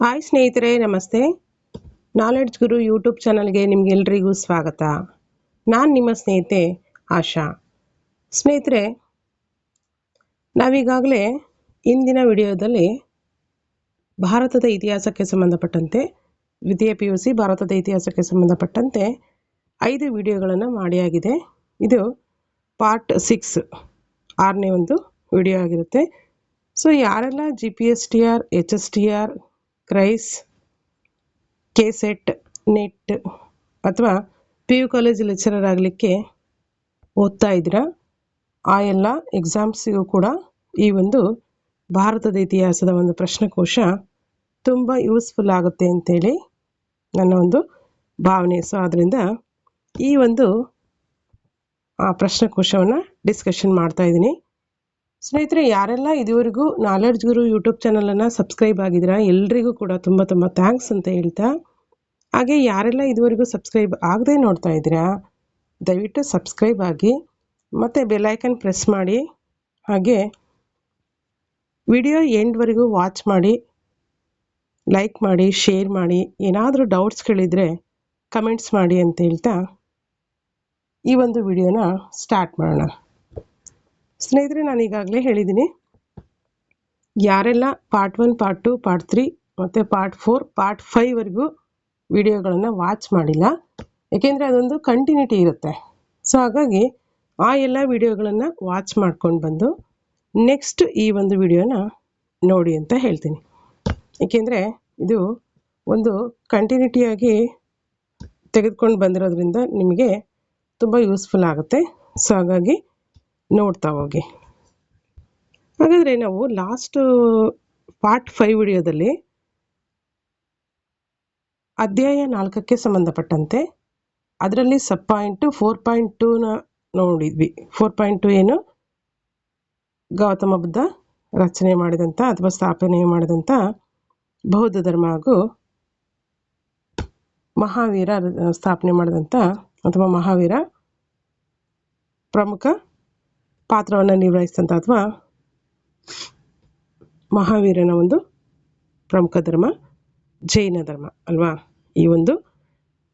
Hi ಸ್ನೇಹಿತರೆ, ನಮಸ್ತೆ. Knowledge ಗುರು YouTube ಚಾನಲ್ಗೆ ನಿಮಗೆಲ್ರಿಗೂ ಸ್ವಾಗತ. ನಾನು ನಿಮ್ಮ ಸ್ನೇಹಿತೆ ಆಶಾ. ಸ್ನೇಹಿತರೆ, ನಾವೀಗಾಗಲೇ ಇಂದಿನ ವಿಡಿಯೋದಲ್ಲಿ ಭಾರತದ ಇತಿಹಾಸಕ್ಕೆ ಸಂಬಂಧಪಟ್ಟಂತೆ ದ್ವಿತೀಯ PUC ಭಾರತದ ಇತಿಹಾಸಕ್ಕೆ ಸಂಬಂಧಪಟ್ಟಂತೆ 5 ವಿಡಿಯೋಗಳನ್ನು ಮಾಡಿಯಾಗಿದೆ. ಇದು ಪಾರ್ಟ್ 6 6ನೇ ಒಂದು ವಿಡಿಯೋ ಆಗಿರುತ್ತೆ. ಸೊ ಯಾರೆಲ್ಲ GPSTR, HSTR, ಕ್ರೈಸ್, KSET, ನೆಟ್ ಅಥವಾ PU ಕಾಲೇಜ್ ಲೆಕ್ಚರರ್ ಆಗಲಿಕ್ಕೆ ಓದ್ತಾ ಇದ್ದೀರಾ, ಆ ಎಲ್ಲ ಎಕ್ಸಾಮ್ಸಿಗೂ ಕೂಡ ಈ ಒಂದು ಭಾರತದ ಇತಿಹಾಸದ ಒಂದು ಪ್ರಶ್ನೆಕೋಶ ತುಂಬ ಯೂಸ್ಫುಲ್ ಆಗುತ್ತೆ ಅಂತೇಳಿ ನನ್ನ ಒಂದು ಭಾವನೆ. ಸೊ ಆದ್ದರಿಂದ ಈ ಒಂದು ಪ್ರಶ್ನೆಕೋಶವನ್ನು ಡಿಸ್ಕಷನ್ ಮಾಡ್ತಾ ಇದ್ದೀನಿ. ಸ್ನೇಹಿತರೆ, ಯಾರೆಲ್ಲ ಇದುವರೆಗೂ ನಾಲೆಡ್ಜ್ ಗುರು ಯೂಟ್ಯೂಬ್ ಚಾನಲನ್ನು ಸಬ್ಸ್ಕ್ರೈಬ್ ಆಗಿದ್ದೀರಾ ಎಲ್ರಿಗೂ ಕೂಡ ತುಂಬ ತುಂಬ ಥ್ಯಾಂಕ್ಸ್ ಅಂತ ಹೇಳ್ತಾ, ಹಾಗೆ ಯಾರೆಲ್ಲ ಇದುವರೆಗೂ ಸಬ್ಸ್ಕ್ರೈಬ್ ಆಗದೆ ನೋಡ್ತಾ ಇದ್ದೀರಾ ದಯವಿಟ್ಟು ಸಬ್ಸ್ಕ್ರೈಬ್ ಆಗಿ ಮತ್ತು ಬೆಲ್ಲೈಕನ್ ಪ್ರೆಸ್ ಮಾಡಿ, ಹಾಗೆ ವಿಡಿಯೋ ಎಂಡ್ವರೆಗೂ ವಾಚ್ ಮಾಡಿ, ಲೈಕ್ ಮಾಡಿ, ಶೇರ್ ಮಾಡಿ, ಏನಾದರೂ ಡೌಟ್ಸ್ಗಳಿದ್ರೆ ಕಮೆಂಟ್ಸ್ ಮಾಡಿ ಅಂತ ಹೇಳ್ತಾ ಈ ಒಂದು ವಿಡಿಯೋನ ಸ್ಟಾರ್ಟ್ ಮಾಡೋಣ. ಸ್ನೇಹಿತರೆ, ನಾನು ಈಗಾಗಲೇ ಹೇಳಿದ್ದೀನಿ, ಯಾರೆಲ್ಲ ಪಾರ್ಟ್ 1, ಪಾರ್ಟ್ 2, ಪಾರ್ಟ್ 3 ಮತ್ತು ಪಾರ್ಟ್ 4, ಪಾರ್ಟ್ 5ವರೆಗೂ ವಿಡಿಯೋಗಳನ್ನು ವಾಚ್ ಮಾಡಿಲ್ಲ, ಏಕೆಂದರೆ ಅದೊಂದು ಕಂಟಿನ್ಯೂಟಿ ಇರುತ್ತೆ. ಸೊ ಹಾಗಾಗಿ ಆ ಎಲ್ಲ ವಿಡಿಯೋಗಳನ್ನು ವಾಚ್ ಮಾಡ್ಕೊಂಡು ಬಂದು ನೆಕ್ಸ್ಟ್ ಈ ಒಂದು ವಿಡಿಯೋನ ನೋಡಿ ಅಂತ ಹೇಳ್ತೀನಿ. ಏಕೆಂದರೆ ಇದು ಒಂದು ಕಂಟಿನ್ಯೂಟಿಯಾಗಿ ತೆಗೆದುಕೊಂಡು ಬಂದಿರೋದ್ರಿಂದ ನಿಮಗೆ ತುಂಬ ಯೂಸ್ಫುಲ್ ಆಗುತ್ತೆ. ಸೊ ಹಾಗಾಗಿ ನೋಡ್ತಾ ಹೋಗಿ. ಹಾಗಾದರೆ ನಾವು ಲಾಸ್ಟ್ ಪಾರ್ಟ್ 5 ವಿಡಿಯೋದಲ್ಲಿ ಅಧ್ಯಾಯ 4ಕ್ಕೆ ಸಂಬಂಧಪಟ್ಟಂತೆ ಅದರಲ್ಲಿ ಸಬ್ ಪಾಯಿಂಟು 4.2ನ ನೋಡಿದ್ವಿ. 4.2 ಏನು, ಗೌತಮ ಬುದ್ಧ ರಚನೆ ಮಾಡಿದಂಥ ಅಥವಾ ಸ್ಥಾಪನೆ ಮಾಡಿದಂಥ ಬೌದ್ಧ ಧರ್ಮ ಹಾಗೂ ಮಹಾವೀರ ಸ್ಥಾಪನೆ ಮಾಡಿದಂಥ ಅಥವಾ ಮಹಾವೀರ ಪ್ರಮುಖ ಪಾತ್ರವನ್ನು ನಿರ್ವಹಿಸಿದಂಥ ಅಥವಾ ಮಹಾವೀರನ ಒಂದು ಪ್ರಮುಖ ಧರ್ಮ ಜೈನ ಧರ್ಮ ಅಲ್ವಾ. ಈ ಒಂದು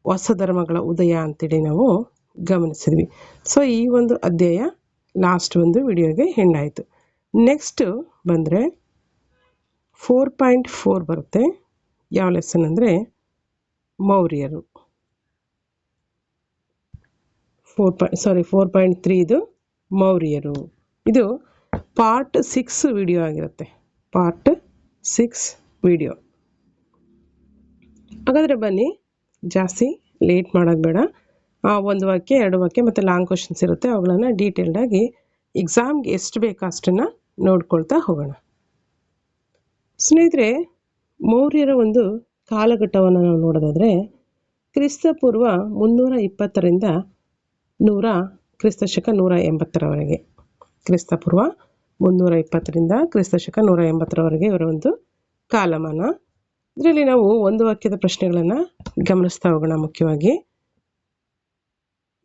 ಹೊಸ ಧರ್ಮಗಳ ಉದಯ ಅಂತೇಳಿ ನಾವು ಗಮನಿಸಿದ್ವಿ. ಸೊ ಈ ಒಂದು ಅಧ್ಯಾಯ ಲಾಸ್ಟ್ ಒಂದು ವಿಡಿಯೋಗೆ ಹೆಣ್ಣಾಯಿತು. ನೆಕ್ಸ್ಟ್ ಬಂದರೆ 4.4 ಬರುತ್ತೆ. ಯಾವ ಲೆಸನ್ ಅಂದರೆ ಮೌರ್ಯರು. 4.3 ಇದು ಮೌರ್ಯರು. ಇದು ಪಾರ್ಟ್ 6 ವಿಡಿಯೋ ಆಗಿರುತ್ತೆ. Part 6 video. ಹಾಗಾದರೆ ಬನ್ನಿ, ಜಾಸ್ತಿ ಲೇಟ್ ಮಾಡೋದು ಬೇಡ. ಒಂದು ವಾಕ್ಯ, 2 ವಾಕ್ಯ ಮತ್ತು ಲಾಂಗ್ ಕ್ವಶನ್ಸ್ ಇರುತ್ತೆ, ಅವುಗಳನ್ನು ಡೀಟೇಲ್ಡಾಗಿ ಎಕ್ಸಾಮ್ಗೆ ಎಷ್ಟು ಬೇಕೋ ಅಷ್ಟನ್ನು ನೋಡ್ಕೊಳ್ತಾ ಹೋಗೋಣ. ಸ್ನೇಹಿತರೆ, ಮೌರ್ಯರ ಒಂದು ಕಾಲಘಟ್ಟವನ್ನು ನಾವು ನೋಡೋದಾದರೆ ಕ್ರಿಸ್ತಪೂರ್ವ 320ರಿಂದ ಕ್ರಿಸ್ತಶಕ 180ರವರೆಗೆ. ಕ್ರಿಸ್ತಪೂರ್ವ 320ರಿಂದ ಕ್ರಿಸ್ತಶಕ 180ರವರೆಗೆ ಇವರ ಒಂದು ಕಾಲಮಾನ. ಇದರಲ್ಲಿ ನಾವು ಒಂದು ವಾಕ್ಯದ ಪ್ರಶ್ನೆಗಳನ್ನು ಗಮನಿಸ್ತಾ ಹೋಗೋಣ. ಮುಖ್ಯವಾಗಿ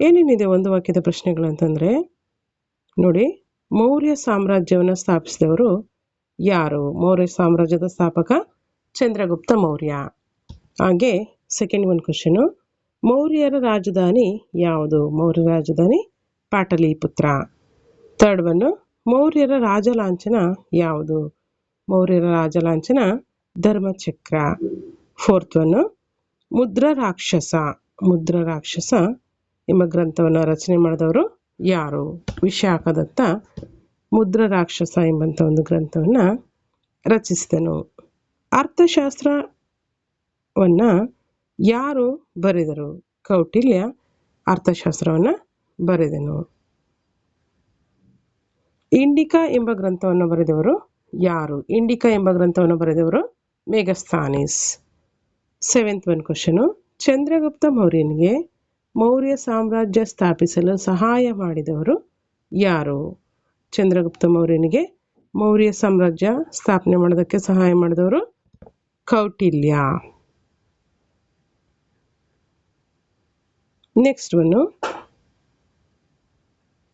ಏನೇನಿದೆ ಒಂದು ವಾಕ್ಯದ ಪ್ರಶ್ನೆಗಳು ಅಂತಂದರೆ ನೋಡಿ, ಮೌರ್ಯ ಸಾಮ್ರಾಜ್ಯವನ್ನು ಸ್ಥಾಪಿಸಿದವರು ಯಾರು? ಮೌರ್ಯ ಸಾಮ್ರಾಜ್ಯದ ಸ್ಥಾಪಕ ಚಂದ್ರಗುಪ್ತ ಮೌರ್ಯ. ಹಾಗೆ ಸೆಕೆಂಡ್ ಒಂದು ಕ್ವಶನು, ಮೌರ್ಯರ ರಾಜಧಾನಿ ಯಾವುದು? ಮೌರ್ಯ ರಾಜಧಾನಿ ಪಾಟಲಿಪುತ್ರ. ಥರ್ಡ್ ಒನ್ನು, ಮೌರ್ಯರ ರಾಜಲಾಂಛನ ಯಾವುದು? ಮೌರ್ಯರ ರಾಜಲಾಂಛನ ಧರ್ಮಚಕ್ರ. ಫೋರ್ತ್ ಒನ್ನು, ಮುದ್ರ ರಾಕ್ಷಸ ಎಂಬ ಗ್ರಂಥವನ್ನು ರಚನೆ ಮಾಡಿದವರು ಯಾರು? ವಿಶಾಖದತ್ತ ಮುದ್ರ ರಾಕ್ಷಸ ಎಂಬಂಥ ಒಂದು ಗ್ರಂಥವನ್ನು ರಚಿಸಿದನು. ಅರ್ಥಶಾಸ್ತ್ರವನ್ನು ಯಾರು ಬರೆದರು? ಕೌಟಿಲ್ಯ ಅರ್ಥಶಾಸ್ತ್ರವನ್ನು ಬರೆದನು. ಇಂಡಿಕಾ ಎಂಬ ಗ್ರಂಥವನ್ನು ಬರೆದವರು ಯಾರು? ಇಂಡಿಕಾ ಎಂಬ ಗ್ರಂಥವನ್ನು ಬರೆದವರು Megasthenes. Seventh one question, Chandragupta ಮೌರ್ಯನಿಗೆ ಮೌರ್ಯ ಸಾಮ್ರಾಜ್ಯ ಸ್ಥಾಪಿಸಲು ಸಹಾಯ ಮಾಡಿದವರು ಯಾರು? ಚಂದ್ರಗುಪ್ತ ಮೌರ್ಯನಿಗೆ ಮೌರ್ಯ ಸಾಮ್ರಾಜ್ಯ ಸ್ಥಾಪನೆ ಮಾಡೋದಕ್ಕೆ ಸಹಾಯ ಮಾಡಿದವರು ಕೌಟಿಲ್ಯ. ನೆಕ್ಸ್ಟ್ ಒನ್ನು,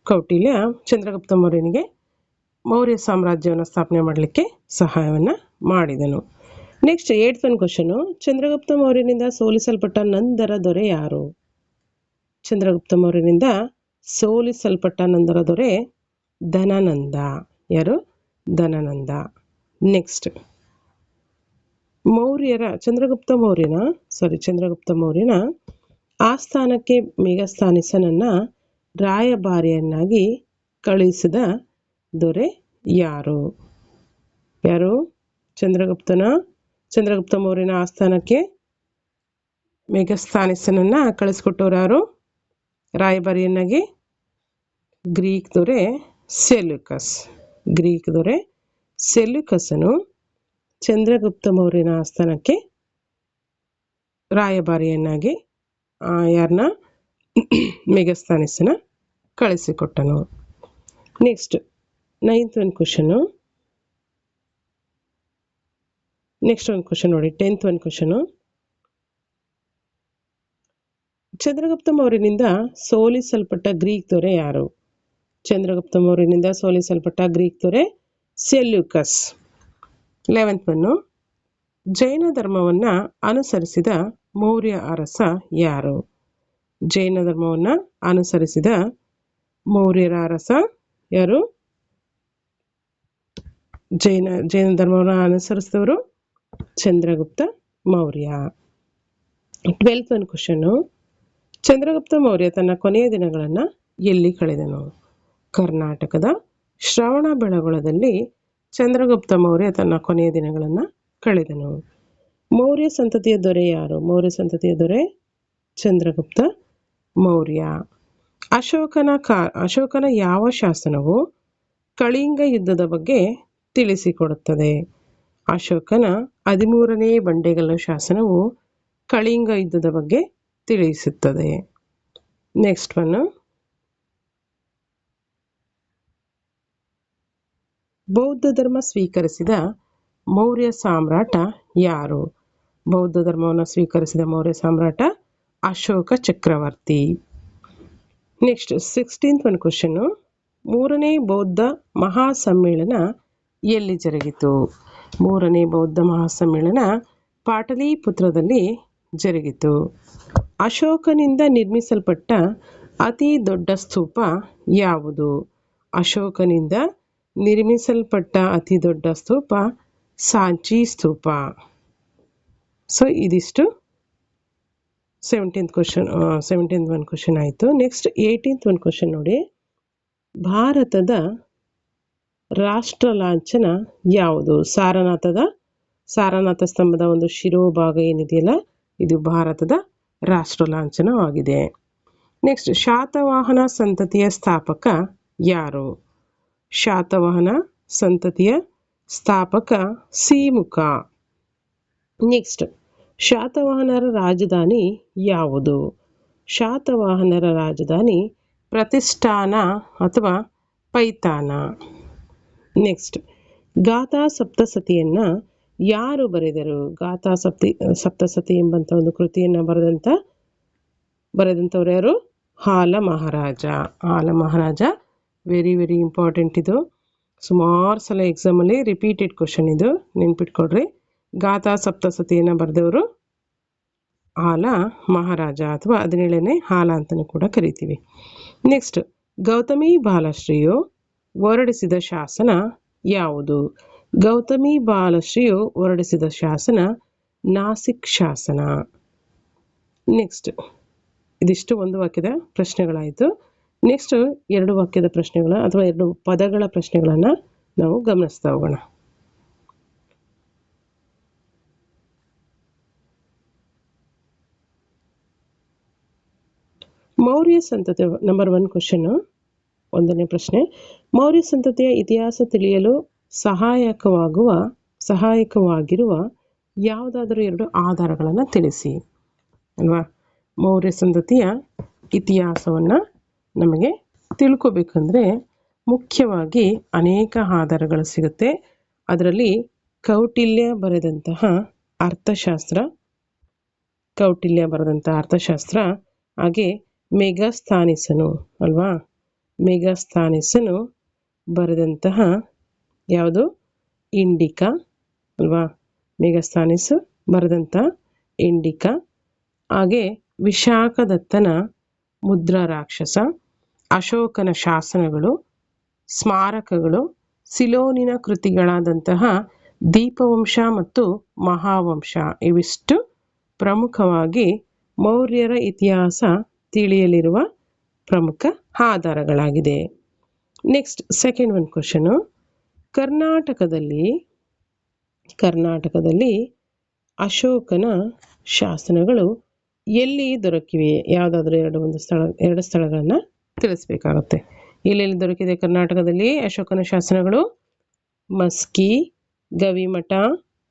ಕೌಟಿಲ್ಯ ಚಂದ್ರಗುಪ್ತ ಮೌರ್ಯನಿಗೆ ಮೌರ್ಯ ಸಾಮ್ರಾಜ್ಯವನ್ನು ಸ್ಥಾಪನೆ ಮಾಡಲಿಕ್ಕೆ ಸಹಾಯವನ್ನು ಮಾಡಿದನು. ನೆಕ್ಸ್ಟ್ 8th ಒಂದು ಕ್ವಶನು, ಚಂದ್ರಗುಪ್ತ ಮೌರ್ಯನಿಂದ ಸೋಲಿಸಲ್ಪಟ್ಟ ನಂದರ ದೊರೆ ಯಾರು? ಚಂದ್ರಗುಪ್ತ ಮೌರ್ಯನಿಂದ ಸೋಲಿಸಲ್ಪಟ್ಟ ನಂದರ ದೊರೆ ಧನನಂದ. ಯಾರು? ಧನನಂದ. ನೆಕ್ಸ್ಟ್ ಚಂದ್ರಗುಪ್ತ ಮೌರ್ಯನ ಆಸ್ಥಾನಕ್ಕೆ ಮೇಘಸ್ಥಾನಿಸನನ್ನ ರಾಯಭಾರಿಯನ್ನಾಗಿ ಕಳುಹಿಸಿದ ದೊರೆ ಯಾರು? ಯಾರು? ಚಂದ್ರಗುಪ್ತ ಮೌರ್ಯನ ಆಸ್ಥಾನಕ್ಕೆ ಮೇಘಸ್ಥಾನಿಸನನ್ನ ಕಳಿಸ್ಕೊಟ್ಟವ್ರು ಯಾರು ರಾಯಭಾರಿಯನ್ನಾಗಿ? ಗ್ರೀಕ್ ದೊರೆ ಸೆಲ್ಯೂಕಸ್. ಗ್ರೀಕ್ ದೊರೆ ಸೆಲ್ಯೂಕಸನು ಚಂದ್ರಗುಪ್ತ ಮೌರ್ಯನ ಆಸ್ಥಾನಕ್ಕೆ ರಾಯಭಾರಿಯನ್ನಾಗಿ ಯಾರನ್ನ? ಮೇಘಸ್ಥಾನಿಸನ ಕಳಿಸಿಕೊಟ್ಟನು. ನೆಕ್ಸ್ಟ್ 9th ಒಂದು ಕ್ವಶನು. ನೆಕ್ಸ್ಟ್ ಒಂದು ಕ್ವಶನ್ ನೋಡಿ, 10th ಒಂದು ಕ್ವಶನು. ಚಂದ್ರಗುಪ್ತ ಮೌರ್ಯನಿಂದ ಸೋಲಿಸಲ್ಪಟ್ಟ ಗ್ರೀಕ್ ದೊರೆ ಯಾರು? ಚಂದ್ರಗುಪ್ತ ಮೌರ್ಯನಿಂದ ಸೋಲಿಸಲ್ಪಟ್ಟ ಗ್ರೀಕ್ ದೊರೆ ಸೆಲ್ಯೂಕಸ್. 11th ಒಂದು, ಜೈನ ಧರ್ಮವನ್ನು ಅನುಸರಿಸಿದ ಮೌರ್ಯ ಅರಸ ಯಾರು? ಜೈನ ಧರ್ಮವನ್ನು ಅನುಸರಿಸಿದ ಮೌರ್ಯರ ಅರಸ ಯಾರು? ಜೈನ ಧರ್ಮವನ್ನು ಅನುಸರಿಸಿದವರು ಚಂದ್ರಗುಪ್ತ ಮೌರ್ಯ. 12th ಒಂದು ಕ್ವಶನು, ಚಂದ್ರಗುಪ್ತ ಮೌರ್ಯ ತನ್ನ ಕೊನೆಯ ದಿನಗಳನ್ನು ಎಲ್ಲಿ ಕಳೆದನು? ಕರ್ನಾಟಕದ ಶ್ರವಣಬೆಳಗೊಳದಲ್ಲಿ ಚಂದ್ರಗುಪ್ತ ಮೌರ್ಯ ತನ್ನ ಕೊನೆಯ ದಿನಗಳನ್ನು ಕಳೆದನು. ಮೌರ್ಯ ಸಂತತಿಯ ದೊರೆ ಯಾರು? ಮೌರ್ಯ ಸಂತತಿಯ ದೊರೆ ಚಂದ್ರಗುಪ್ತ ಮೌರ್ಯ. ಅಶೋಕನ ಯಾವ ಶಾಸನವು ಕಳಿಂಗ ಯುದ್ಧದ ಬಗ್ಗೆ ತಿಳಿಸಿಕೊಡುತ್ತದೆ? ಅಶೋಕನ 13ನೇ ಬಂಡೆಗಲ್ಲು ಶಾಸನವು ಕಳಿಂಗ ಯುದ್ಧದ ಬಗ್ಗೆ ತಿಳಿಸುತ್ತದೆ. ನೆಕ್ಸ್ಟ್ ಒನ್, ಬೌದ್ಧ ಧರ್ಮ ಸ್ವೀಕರಿಸಿದ ಮೌರ್ಯ ಸಾಮ್ರಾಟ ಯಾರು? ಬೌದ್ಧ ಧರ್ಮವನ್ನು ಸ್ವೀಕರಿಸಿದ ಮೌರ್ಯ ಸಾಮ್ರಾಟ ಅಶೋಕ ಚಕ್ರವರ್ತಿ. ನೆಕ್ಸ್ಟ್ 16th ಒಂದು ಕ್ವಶನು, 3ನೇ ಬೌದ್ಧ ಮಹಾಸಮ್ಮೇಳನ ಎಲ್ಲಿ ಜರುಗಿತು? 3ನೇ ಬೌದ್ಧ ಮಹಾಸಮ್ಮೇಳನ ಪಾಟಲಿಪುತ್ರದಲ್ಲಿ ಜರುಗಿತು. ಅಶೋಕನಿಂದ ನಿರ್ಮಿಸಲ್ಪಟ್ಟ ಅತಿ ದೊಡ್ಡ ಸ್ತೂಪ ಯಾವುದು? ಅಶೋಕನಿಂದ ನಿರ್ಮಿಸಲ್ಪಟ್ಟ ಅತಿ ದೊಡ್ಡ ಸ್ತೂಪ ಸಾಂಚಿ ಸ್ತೂಪ. ಸೊ ಇದಿಷ್ಟು 17th ಒಂದು ಕ್ವಶನ್ ಆಯಿತು. ನೆಕ್ಸ್ಟ್ 18th ಒಂದು ಕ್ವಶನ್ ನೋಡಿ, ಭಾರತದ ರಾಷ್ಟ್ರ ಲಾಂಛನ ಯಾವುದು? ಸಾರನಾಥ ಸ್ತಂಭದ ಒಂದು ಶಿರೋಭಾಗ ಏನಿದೆಯಲ್ಲ, ಇದು ಭಾರತದ ರಾಷ್ಟ್ರ ಲಾಂಛನವಾಗಿದೆ. ನೆಕ್ಸ್ಟ್, ಶಾತವಾಹನ ಸಂತತಿಯ ಸ್ಥಾಪಕ ಯಾರು? ಶಾತವಾಹನ ಸಂತತಿಯ ಸ್ಥಾಪಕ ಸಿಮುಖ. ನೆಕ್ಸ್ಟ್, ಶಾತವಾಹನರ ರಾಜಧಾನಿ ಯಾವುದು? ಶಾತವಾಹನರ ರಾಜಧಾನಿ ಪ್ರತಿಷ್ಠಾನ ಅಥವಾ ಪೈತಾನ. ನೆಕ್ಸ್ಟ್, ಗಾಥಾ ಸಪ್ತಸತಿಯನ್ನು ಯಾರು ಬರೆದರು? ಗಾಥಾ ಸಪ್ತಸತಿ ಎಂಬಂಥ ಒಂದು ಕೃತಿಯನ್ನು ಬರೆದಂಥವ್ರು ಯಾರು? ಹಾಲ ಮಹಾರಾಜ. ಹಾಲ ಮಹಾರಾಜ ವೆರಿ ವೆರಿ ಇಂಪಾರ್ಟೆಂಟ್. ಇದು ಸುಮಾರು ಸಲ ಎಕ್ಸಾಮಲ್ಲಿ ರಿಪೀಟೆಡ್ ಕ್ವಶನ್, ಇದು ನೆನ್ಪಿಟ್ಕೊಡ್ರಿ. ಗಾಥಾ ಸಪ್ತಸತಿಯನ್ನು ಬರೆದವರು ಹಾಲ ಮಹಾರಾಜ ಅಥವಾ 17ನೇ ಹಾಲ ಅಂತಲೂ ಕೂಡ ಕರಿತೀವಿ. ನೆಕ್ಸ್ಟ್, ಗೌತಮಿ ಬಾಲಶ್ರೀಯು ಹೊರಡಿಸಿದ ಶಾಸನ ಯಾವುದು? ಗೌತಮಿ ಬಾಲಶ್ರೀಯು ಹೊರಡಿಸಿದ ಶಾಸನ ನಾಸಿಕ್ ಶಾಸನ. ನೆಕ್ಸ್ಟ್, ಇದಿಷ್ಟು ಒಂದು ವಾಕ್ಯದ ಪ್ರಶ್ನೆಗಳಾಯಿತು. ನೆಕ್ಸ್ಟ್ 2 ವಾಕ್ಯದ ಪ್ರಶ್ನೆಗಳ ಅಥವಾ 2 ಪದಗಳ ಪ್ರಶ್ನೆಗಳನ್ನು ನಾವು ಗಮನಿಸ್ತಾ ಹೋಗೋಣ. ಮೌರ್ಯ ಸಂತತಿ ನಂಬರ್ 1 ಕ್ವಶನ್, 1ನೇ ಪ್ರಶ್ನೆ, ಮೌರ್ಯ ಸಂತತಿಯ ಇತಿಹಾಸ ತಿಳಿಯಲು ಸಹಾಯಕವಾಗಿರುವ ಯಾವುದಾದರೂ 2 ಆಧಾರಗಳನ್ನು ತಿಳಿಸಿ ಅಲ್ವಾ. ಮೌರ್ಯ ಸಂತತಿಯ ಇತಿಹಾಸವನ್ನು ನಮಗೆ ತಿಳ್ಕೊಬೇಕಂದ್ರೆ ಮುಖ್ಯವಾಗಿ ಅನೇಕ ಆಧಾರಗಳು ಸಿಗುತ್ತೆ. ಅದರಲ್ಲಿ ಕೌಟಿಲ್ಯ ಬರೆದಂತಹ ಅರ್ಥಶಾಸ್ತ್ರ, ಹಾಗೆ ಮೆಗಸ್ಥಾನಿಸನು ಅಲ್ವಾ, ಮೆಗಸ್ಥಾನಿಸನು ಬರೆದಂತಹ ಯಾವುದು? ಇಂಡಿಕಾ ಅಲ್ವಾ, ಮೆಗಸ್ತಾನಿಸ್ ಬರೆದಂಥ ಇಂಡಿಕಾ, ಹಾಗೆ ವಿಶಾಖದತ್ತನ ಮುದ್ರಾ ರಾಕ್ಷಸ, ಅಶೋಕನ ಶಾಸನಗಳು, ಸ್ಮಾರಕಗಳು, ಸಿಲೋನಿನ ಕೃತಿಗಳಾದಂತಹ ದೀಪವಂಶ ಮತ್ತು ಮಹಾವಂಶ ಇವಿಷ್ಟು ಪ್ರಮುಖವಾಗಿ ಮೌರ್ಯರ ಇತಿಹಾಸ ತಿಳಿಯಲಿರುವ ಪ್ರಮುಖ ಆಧಾರಗಳಾಗಿದೆ. ನೆಕ್ಸ್ಟ್ ಸೆಕೆಂಡ್ ಒಂದು ಕ್ವಶನು, ಕರ್ನಾಟಕದಲ್ಲಿ ಅಶೋಕನ ಶಾಸನಗಳು ಎಲ್ಲಿ ದೊರಕಿವೆ? ಯಾವುದಾದ್ರೂ ಎರಡು ಸ್ಥಳಗಳನ್ನು ತಿಳಿಸ್ಬೇಕಾಗುತ್ತೆ. ಎಲ್ಲೆಲ್ಲಿ ದೊರಕಿದೆ ಕರ್ನಾಟಕದಲ್ಲಿ ಅಶೋಕನ ಶಾಸನಗಳು? ಮಸ್ಕಿ, ಗವಿಮಠ,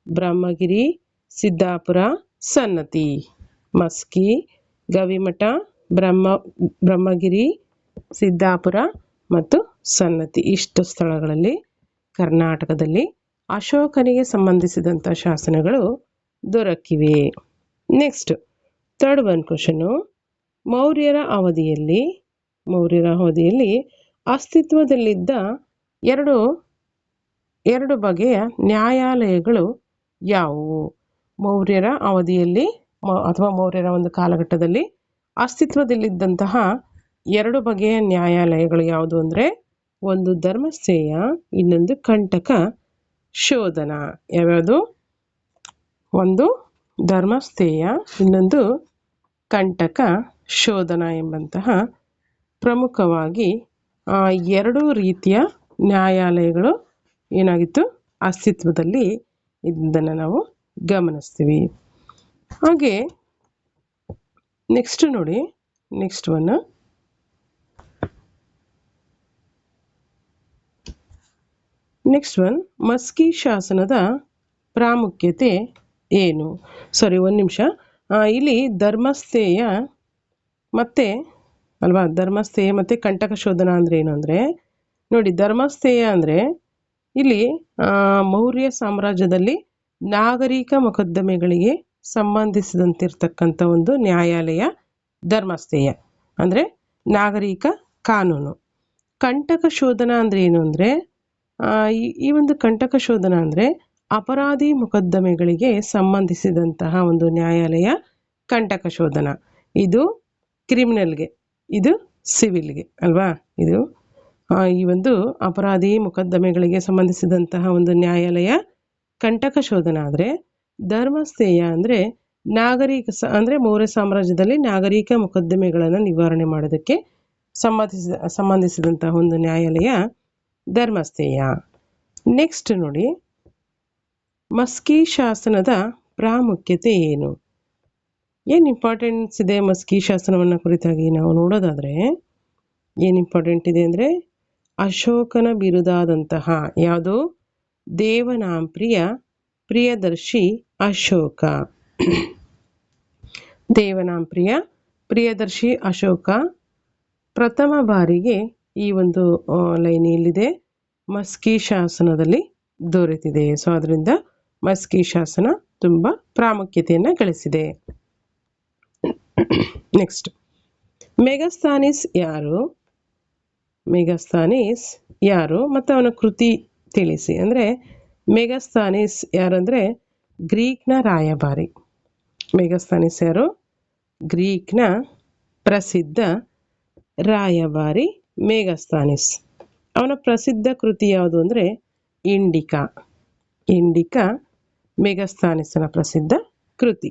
ಬ್ರಹ್ಮಗಿರಿ, ಸಿದ್ದಾಪುರ, ಸನ್ನತಿ. ಮಸ್ಕಿ, ಗವಿಮಠ, ಬ್ರಹ್ಮಗಿರಿ, ಸಿದ್ದಾಪುರ ಮತ್ತು ಸನ್ನತಿ ಇಷ್ಟು ಸ್ಥಳಗಳಲ್ಲಿ ಕರ್ನಾಟಕದಲ್ಲಿ ಅಶೋಕನಿಗೆ ಸಂಬಂಧಿಸಿದಂಥ ಶಾಸನಗಳು ದೊರಕಿವೆ. ನೆಕ್ಸ್ಟ್ ಥರ್ಡ್ ಒನ್ ಕ್ವಶನು, ಮೌರ್ಯರ ಅವಧಿಯಲ್ಲಿ ಅಸ್ತಿತ್ವದಲ್ಲಿದ್ದ ಎರಡು ಬಗೆಯ ನ್ಯಾಯಾಲಯಗಳು ಯಾವುವು? ಮೌರ್ಯರ ಅವಧಿಯಲ್ಲಿ ಅಥವಾ ಮೌರ್ಯರ ಒಂದು ಕಾಲಘಟ್ಟದಲ್ಲಿ ಅಸ್ತಿತ್ವದಲ್ಲಿದ್ದಂತಹ ಎರಡು ಬಗೆಯ ನ್ಯಾಯಾಲಯಗಳು ಯಾವುದು ಅಂದರೆ, ಒಂದು ಧರ್ಮಸ್ಥೇಯ, ಇನ್ನೊಂದು ಕಂಟಕ ಶೋಧನ. ಯಾವ್ಯಾವುದು? ಒಂದು ಧರ್ಮಸ್ಥೇಯ, ಇನ್ನೊಂದು ಕಂಟಕ ಶೋಧನ ಎಂಬಂತಹ ಪ್ರಮುಖವಾಗಿ ಎರಡು ರೀತಿಯ ನ್ಯಾಯಾಲಯಗಳು ಏನಾಗಿತ್ತು? ಅಸ್ತಿತ್ವದಲ್ಲಿ ಇದನ್ನು ನಾವು ಗಮನಿಸ್ತೀವಿ. ಹಾಗೆ ನೆಕ್ಸ್ಟ್ ನೋಡಿ, ನೆಕ್ಸ್ಟ್ ಒನ್ ಮಸ್ಕಿ ಶಾಸನದ ಪ್ರಾಮುಖ್ಯತೆ ಏನು? ಒಂದು ನಿಮಿಷ, ಇಲ್ಲಿ ಧರ್ಮಸ್ಥೇಯ ಮತ್ತು ಕಂಟಕ ಶೋಧನ ಅಂದರೆ ಏನು ಅಂದರೆ ನೋಡಿ, ಧರ್ಮಸ್ಥೇಯ ಅಂದರೆ ಇಲ್ಲಿ ಮೌರ್ಯ ಸಾಮ್ರಾಜ್ಯದಲ್ಲಿ ನಾಗರಿಕ ಮೊಕದ್ದಮೆಗಳಿಗೆ ಸಂಬಂಧಿಸಿದಂತಿರ್ತಕ್ಕಂಥ ಒಂದು ನ್ಯಾಯಾಲಯ ಧರ್ಮಸ್ಥೇಯ ಅಂದರೆ ನಾಗರಿಕ ಕಾನೂನು. ಕಂಟಕ ಶೋಧನ ಅಂದರೆ ಏನು ಅಂದರೆ ಈ ಒಂದು ಕಂಟಕ ಶೋಧನ ಅಂದರೆ ಅಪರಾಧಿ ಮೊಕದ್ದಮೆಗಳಿಗೆ ಸಂಬಂಧಿಸಿದಂತಹ ಒಂದು ನ್ಯಾಯಾಲಯ ಕಂಟಕ ಶೋಧನ. ಇದು ಕ್ರಿಮಿನಲ್ಗೆ, ಇದು ಸಿವಿಲ್ಗೆ ಅಲ್ವಾ? ಇದು ಈ ಒಂದು ಅಪರಾಧಿ ಮೊಕದ್ದಮೆಗಳಿಗೆ ಸಂಬಂಧಿಸಿದಂತಹ ಒಂದು ನ್ಯಾಯಾಲಯ ಕಂಟಕ ಶೋಧನ ಆದರೆ, ಧರ್ಮಸ್ಥೇಯ ಅಂದರೆ ಅಂದರೆ ಮೌರ್ಯ ಸಾಮ್ರಾಜ್ಯದಲ್ಲಿ ನಾಗರಿಕ ಮೊಕದ್ದಮೆಗಳನ್ನು ನಿವಾರಣೆ ಮಾಡೋದಕ್ಕೆ ಸಂಬಂಧಿಸಿದಂತಹ ಒಂದು ನ್ಯಾಯಾಲಯ ಧರ್ಮಸ್ಥೇಯ. ನೆಕ್ಸ್ಟ್ ನೋಡಿ, ಮಸ್ಕಿ ಶಾಸನದ ಪ್ರಾಮುಖ್ಯತೆ ಏನು? ಏನು ಇಂಪಾರ್ಟೆನ್ಸ್ ಇದೆ ಮಸ್ಕಿ ಶಾಸನವನ್ನು ಕುರಿತಾಗಿ ನಾವು ನೋಡೋದಾದರೆ ಏನು ಇಂಪಾರ್ಟೆಂಟ್ ಇದೆ ಅಂದರೆ, ಅಶೋಕನ ಬಿರುದಾದಂತಹ ಯಾವುದು? ದೇವನಾಂಪ್ರಿಯ ಪ್ರಿಯದರ್ಶಿ ಅಶೋಕ. ದೇವನಾಂಪ್ರಿಯ ಪ್ರಿಯದರ್ಶಿ ಅಶೋಕ ಪ್ರಥಮ ಬಾರಿಗೆ ಈ ಒಂದು ಲೈನ್ ಇಲ್ಲಿದೆ ಮಸ್ಕಿ ಶಾಸನದಲ್ಲಿ ದೊರೆತಿದೆ. ಸೊ ಅದರಿಂದ ಮಸ್ಕಿ ಶಾಸನ ತುಂಬ ಪ್ರಾಮುಖ್ಯತೆಯನ್ನು ಗಳಿಸಿದೆ. ನೆಕ್ಸ್ಟ್, ಮೆಗಸ್ತಾನಿಸ್ ಯಾರು ಮತ್ತು ಅವನ ಕೃತಿ ತಿಳಿಸಿ. ಅಂದರೆ ಮೆಗಸ್ತಾನಿಸ್ ಯಾರಂದರೆ ಗ್ರೀಕ್ನ ರಾಯಭಾರಿ. ಮೆಗಸ್ತಾನಿಸ್ ಯಾರು? ಗ್ರೀಕ್ನ ಪ್ರಸಿದ್ಧ ರಾಯಭಾರಿ ಮೆಗಸ್ತಾನಿಸ್. ಅವನ ಪ್ರಸಿದ್ಧ ಕೃತಿ ಯಾವುದು ಅಂದರೆ ಇಂಡಿಕಾ ಮೆಗಸ್ತಾನಿಸನ ಪ್ರಸಿದ್ಧ ಕೃತಿ.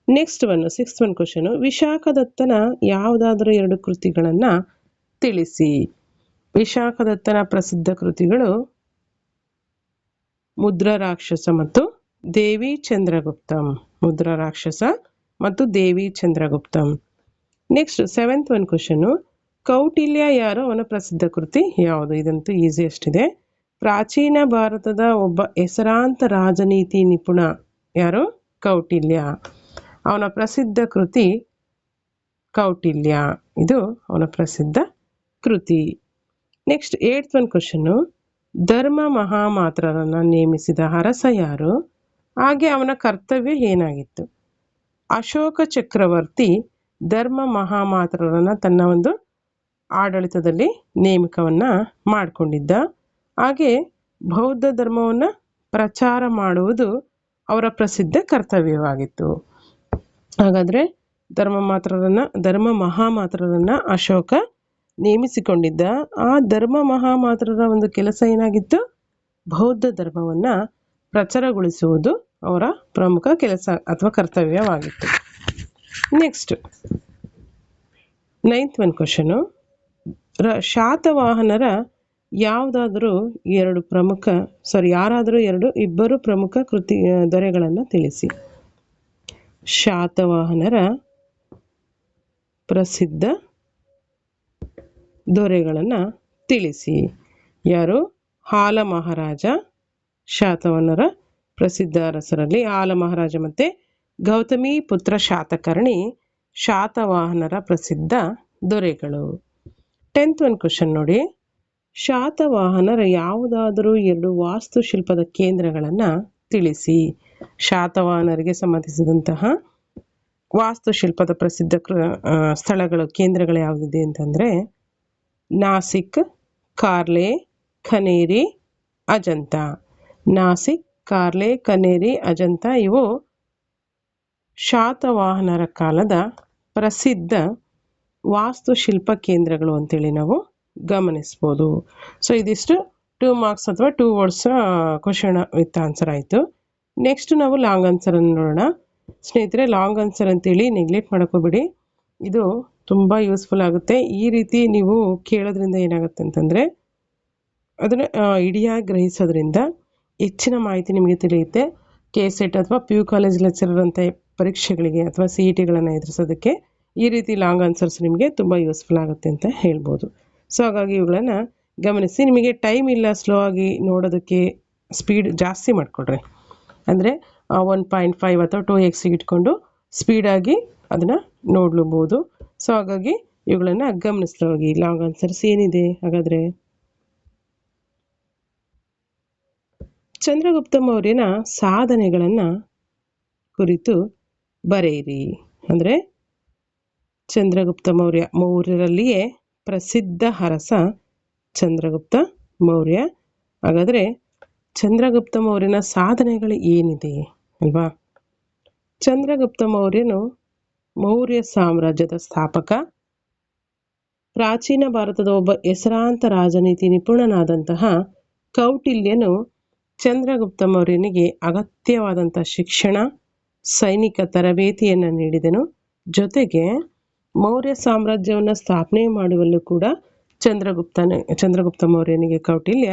ನೆಕ್ಸ್ಟ್ ಸಿಕ್ಸ್ತ್ ಕ್ವಶನು, ವಿಶಾಖದತ್ತನ ಯಾವುದಾದರೂ ಎರಡು ಕೃತಿಗಳನ್ನು ತಿಳಿಸಿ. ವಿಶಾಖದತ್ತನ ಪ್ರಸಿದ್ಧ ಕೃತಿಗಳು ಮುದ್ರಾ ರಾಕ್ಷಸ ಮತ್ತು ದೇವಿ ಚಂದ್ರಗುಪ್ತಂ. ನೆಕ್ಸ್ಟ್ ಸೆವೆಂತ್ ಕ್ವಶನು, ಕೌಟಿಲ್ಯ ಯಾರು? ಅವನ ಪ್ರಸಿದ್ಧ ಕೃತಿ ಯಾವುದು? ಇದಂತೂ ಈಸಿಯೆಸ್ಟ್ ಇದೆ. ಪ್ರಾಚೀನ ಭಾರತದ ಒಬ್ಬ ಹೆಸರಾಂತ ರಾಜನೀತಿ ನಿಪುಣ ಯಾರು? ಕೌಟಿಲ್ಯ. ಅವನ ಪ್ರಸಿದ್ಧ ಕೃತಿ ಕೌಟಿಲ್ಯ, ಇದು ಅವನ ಪ್ರಸಿದ್ಧ ಕೃತಿ. ನೆಕ್ಸ್ಟ್ ಏಟ್ತ್ ಕ್ವಶನು, ಧರ್ಮ ಮಹಾಮಾತ್ರರನ್ನು ನೇಮಿಸಿದ ಅರಸ ಯಾರು? ಹಾಗೆ ಅವನ ಕರ್ತವ್ಯ ಏನಾಗಿತ್ತು? ಅಶೋಕ ಚಕ್ರವರ್ತಿ ಧರ್ಮ ಮಹಾಮಾತ್ರರನ್ನು ತನ್ನ ಒಂದು ಆಡಳಿತದಲ್ಲಿ ನೇಮಕವನ್ನು ಮಾಡಿಕೊಂಡಿದ್ದ. ಹಾಗೆ ಬೌದ್ಧ ಧರ್ಮವನ್ನು ಪ್ರಚಾರ ಮಾಡುವುದು ಅವರ ಪ್ರಸಿದ್ಧ ಕರ್ತವ್ಯವಾಗಿತ್ತು. ಹಾಗಾದರೆ ಧರ್ಮ ಮಹಾಮಾತ್ರರನ್ನು ಅಶೋಕ ನೇಮಿಸಿಕೊಂಡಿದ್ದ. ಆ ಧರ್ಮ ಮಹಾಮಾತ್ರರ ಒಂದು ಕೆಲಸ ಏನಾಗಿತ್ತು? ಬೌದ್ಧ ಧರ್ಮವನ್ನು ಪ್ರಚಾರಗೊಳಿಸುವುದು ಅವರ ಪ್ರಮುಖ ಕೆಲಸ ಅಥವಾ ಕರ್ತವ್ಯವಾಗಿತ್ತು. ನೆಕ್ಸ್ಟ್ 9th ಒಂದು ಕ್ವಶನು. ಶಾತವಾಹನರ ಯಾರಾದರೂ ಇಬ್ಬರು ಪ್ರಮುಖ ದೊರೆಗಳನ್ನು ತಿಳಿಸಿ. ಶಾತವಾಹನರ ಪ್ರಸಿದ್ಧ ದೊರೆಗಳನ್ನು ತಿಳಿಸಿ. ಯಾರು? ಹಾಲ ಮಹಾರಾಜ. ಶಾತವಾಹನರ ಪ್ರಸಿದ್ಧ ಅರಸರಲ್ಲಿ ಹಾಲ ಮಹಾರಾಜ ಮತ್ತು ಗೌತಮಿ ಪುತ್ರ ಶಾತಕರ್ಣಿ ಶಾತವಾಹನರ ಪ್ರಸಿದ್ಧ ದೊರೆಗಳು. 10th ಒಂದು ಕ್ವಶನ್ ನೋಡಿ. ಶಾತವಾಹನರ ಯಾವುದಾದರೂ 2 ವಾಸ್ತುಶಿಲ್ಪದ ಕೇಂದ್ರಗಳನ್ನು ತಿಳಿಸಿ. ಶಾತವಾಹನರಿಗೆ ಸಂಬಂಧಿಸಿದಂತಹ ವಾಸ್ತುಶಿಲ್ಪದ ಪ್ರಸಿದ್ಧ ಕೇಂದ್ರಗಳು ಯಾವುದಿದೆ ಅಂತಂದರೆ ನಾಸಿಕ್, ಕಾರ್ಲೆ, ಖನೇರಿ, ಅಜಂತ. ನಾಸಿಕ್, ಕಾರ್ಲೆ, ಖನೇರಿ, ಅಜಂತ ಇವು ಶಾತವಾಹನರ ಕಾಲದ ಪ್ರಸಿದ್ಧ ವಾಸ್ತುಶಿಲ್ಪ ಕೇಂದ್ರಗಳು ಅಂತೇಳಿ ನಾವು ಗಮನಿಸ್ಬೋದು. ಸೊ ಇದಿಷ್ಟು 2 ಮಾರ್ಕ್ಸ್ ಅಥವಾ 2 ವರ್ಡ್ಸ್ ಕ್ವಶನ್ ವಿತ್ ಆನ್ಸರ್ ಆಯಿತು. ನೆಕ್ಸ್ಟ್ ನಾವು ಲಾಂಗ್ ಆನ್ಸರನ್ನು ನೋಡೋಣ. ಸ್ನೇಹಿತರೆ, ಲಾಂಗ್ ಆನ್ಸರ್ ಅಂತೇಳಿ ನೆಗ್ಲೆಕ್ಟ್ ಮಾಡ್ಕೋಬೇಡಿ. ಇದು ತುಂಬ ಯೂಸ್ಫುಲ್ ಆಗುತ್ತೆ. ಈ ರೀತಿ ನೀವು ಕೇಳೋದ್ರಿಂದ ಏನಾಗುತ್ತೆ ಅಂತಂದರೆ ಅದನ್ನು ಇಡಿಯಾಗಿ ಗ್ರಹಿಸೋದ್ರಿಂದ ಹೆಚ್ಚಿನ ಮಾಹಿತಿ ನಿಮಗೆ ತಿಳಿಯುತ್ತೆ. KSET ಅಥವಾ PU ಕಾಲೇಜ್ ಲೆಕ್ಚರರ್ ಅಂತ ಪರೀಕ್ಷೆಗಳಿಗೆ ಅಥವಾ CETಗಳನ್ನು ಎದುರಿಸೋದಕ್ಕೆ ಈ ರೀತಿ ಲಾಂಗ್ ಆನ್ಸರ್ಸ್ ನಿಮಗೆ ತುಂಬ ಯೂಸ್ಫುಲ್ ಆಗುತ್ತೆ ಅಂತ ಹೇಳ್ಬೋದು. ಸೊ ಹಾಗಾಗಿ ಇವುಗಳನ್ನು ಗಮನಿಸಿ. ನಿಮಗೆ ಟೈಮ್ ಇಲ್ಲ ಸ್ಲೋ ಆಗಿ ನೋಡೋದಕ್ಕೆ, ಸ್ಪೀಡ್ ಜಾಸ್ತಿ ಮಾಡಿಕೊಡ್ರಿ. ಅಂದರೆ 1.5 ಅಥವಾ 2x ಇಟ್ಕೊಂಡು ಸ್ಪೀಡಾಗಿ ಅದನ್ನು ನೋಡ್ಲೂಬೋದು. ಸೊ ಹಾಗಾಗಿ ಇವುಗಳನ್ನು ಗಮನಿಸ್ತಾ ಹೋಗಿ. ಲಾಂಗ್ ಆನ್ಸರ್ಸ್ ಏನಿದೆ ಹಾಗಾದರೆ? ಚಂದ್ರಗುಪ್ತ ಮೌರ್ಯನ ಸಾಧನೆಗಳನ್ನು ಕುರಿತು ಬರೆಯಿರಿ. ಅಂದರೆ ಚಂದ್ರಗುಪ್ತ ಮೌರ್ಯರಲ್ಲಿಯೇ ಪ್ರಸಿದ್ಧ ಅರಸ ಚಂದ್ರಗುಪ್ತ ಮೌರ್ಯ. ಹಾಗಾದರೆ ಚಂದ್ರಗುಪ್ತ ಮೌರ್ಯನ ಸಾಧನೆಗಳು ಏನಿದೆ ಅಲ್ವಾ? ಚಂದ್ರಗುಪ್ತ ಮೌರ್ಯನು ಮೌರ್ಯ ಸಾಮ್ರಾಜ್ಯದ ಸ್ಥಾಪಕ. ಪ್ರಾಚೀನ ಭಾರತದ ಒಬ್ಬ ಹೆಸರಾಂತ ರಾಜನೀತಿ ನಿಪುಣನಾದಂತಹ ಕೌಟಿಲ್ಯನು ಚಂದ್ರಗುಪ್ತ ಮೌರ್ಯನಿಗೆ ಅಗತ್ಯವಾದಂಥ ಶಿಕ್ಷಣ, ಸೈನಿಕ ತರಬೇತಿಯನ್ನು ನೀಡಿದನು. ಜೊತೆಗೆ ಮೌರ್ಯ ಸಾಮ್ರಾಜ್ಯವನ್ನು ಸ್ಥಾಪನೆ ಮಾಡುವಲ್ಲೂ ಕೂಡ ಚಂದ್ರಗುಪ್ತ ಮೌರ್ಯನಿಗೆ ಕೌಟಿಲ್ಯ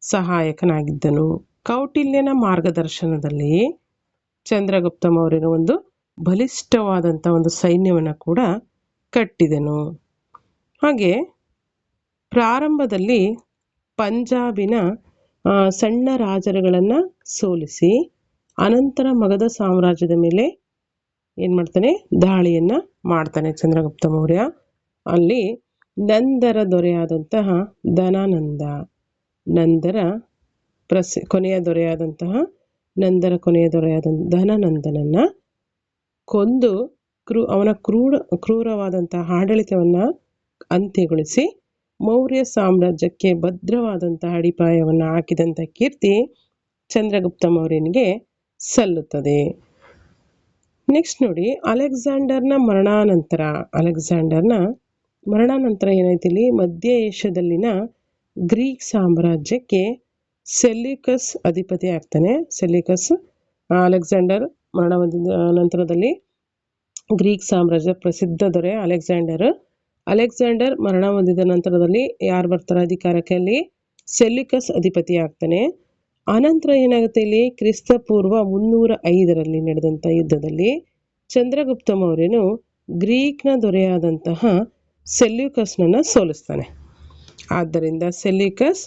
ಸಹಾಯಕನಾಗಿದ್ದನು. ಕೌಟಿಲ್ಯನ ಮಾರ್ಗದರ್ಶನದಲ್ಲಿ ಚಂದ್ರಗುಪ್ತ ಮೌರ್ಯನು ಒಂದು ಬಲಿಷ್ಠವಾದಂಥ ಒಂದು ಸೈನ್ಯವನ್ನು ಕೂಡ ಕಟ್ಟಿದನು. ಹಾಗೆ ಪ್ರಾರಂಭದಲ್ಲಿ ಪಂಜಾಬಿನ ಸಣ್ಣ ರಾಜರುಗಳನ್ನು ಸೋಲಿಸಿ ಅನಂತರ ಮಗಧ ಸಾಮ್ರಾಜ್ಯದ ಮೇಲೆ ಏನು ಮಾಡ್ತಾನೆ? ದಾಳಿಯನ್ನು ಮಾಡ್ತಾನೆ ಚಂದ್ರಗುಪ್ತ ಮೌರ್ಯ. ಅಲ್ಲಿ ನಂದರ ದೊರೆಯಾದಂತಹ ಕೊನೆಯ ದೊರೆಯಾದ ಧನನಂದನನ್ನು ಕೊಂದು ಅವನ ಕ್ರೂರವಾದಂತಹ ಆಡಳಿತವನ್ನು ಅಂತ್ಯಗೊಳಿಸಿ ಮೌರ್ಯ ಸಾಮ್ರಾಜ್ಯಕ್ಕೆ ಭದ್ರವಾದಂತಹ ಅಡಿಪಾಯವನ್ನು ಹಾಕಿದಂಥ ಕೀರ್ತಿ ಚಂದ್ರಗುಪ್ತ ಮೌರ್ಯನಿಗೆ ಸಲ್ಲುತ್ತದೆ. ನೆಕ್ಸ್ಟ್ ನೋಡಿ, ಅಲೆಕ್ಸಾಂಡರ್ನ ಮರಣಾನಂತರ ಏನಾಯ್ತು ಇಲ್ಲಿ? ಮಧ್ಯ ಏಷ್ಯಾದಲ್ಲಿನ ಗ್ರೀಕ್ ಸಾಮ್ರಾಜ್ಯಕ್ಕೆ ಸೆಲ್ಯೂಕಸ್ ಅಧಿಪತಿ ಆಗ್ತಾನೆ. ಅಲೆಕ್ಸಾಂಡರ್ ಮರಣ ಹೊಂದಿದ ನಂತರದಲ್ಲಿ ಗ್ರೀಕ್ ಸಾಮ್ರಾಜ್ಯದ ಪ್ರಸಿದ್ಧ ದೊರೆ ಅಲೆಕ್ಸಾಂಡರ್ ಮರಣ ಹೊಂದಿದ ನಂತರದಲ್ಲಿ ಯಾರು ಬರ್ತಾರೆ ಅಧಿಕಾರಕ್ಕೆ? ಅಲ್ಲಿ ಸೆಲ್ಯೂಕಸ್ ಅಧಿಪತಿ ಆಗ್ತಾನೆ. ಆನಂತರ ಏನಾಗುತ್ತೆ ಇಲ್ಲಿ? ಕ್ರಿಸ್ತಪೂರ್ವ 305ರಲ್ಲಿ ನಡೆದಂಥ ಯುದ್ಧದಲ್ಲಿ ಚಂದ್ರಗುಪ್ತ ಮೌರ್ಯನು ಗ್ರೀಕ್ನ ದೊರೆಯಾದಂತಹ ಸೆಲ್ಯೂಕಸ್ನನ್ನು ಸೋಲಿಸ್ತಾನೆ. ಆದ್ದರಿಂದ ಸೆಲ್ಯೂಕಸ್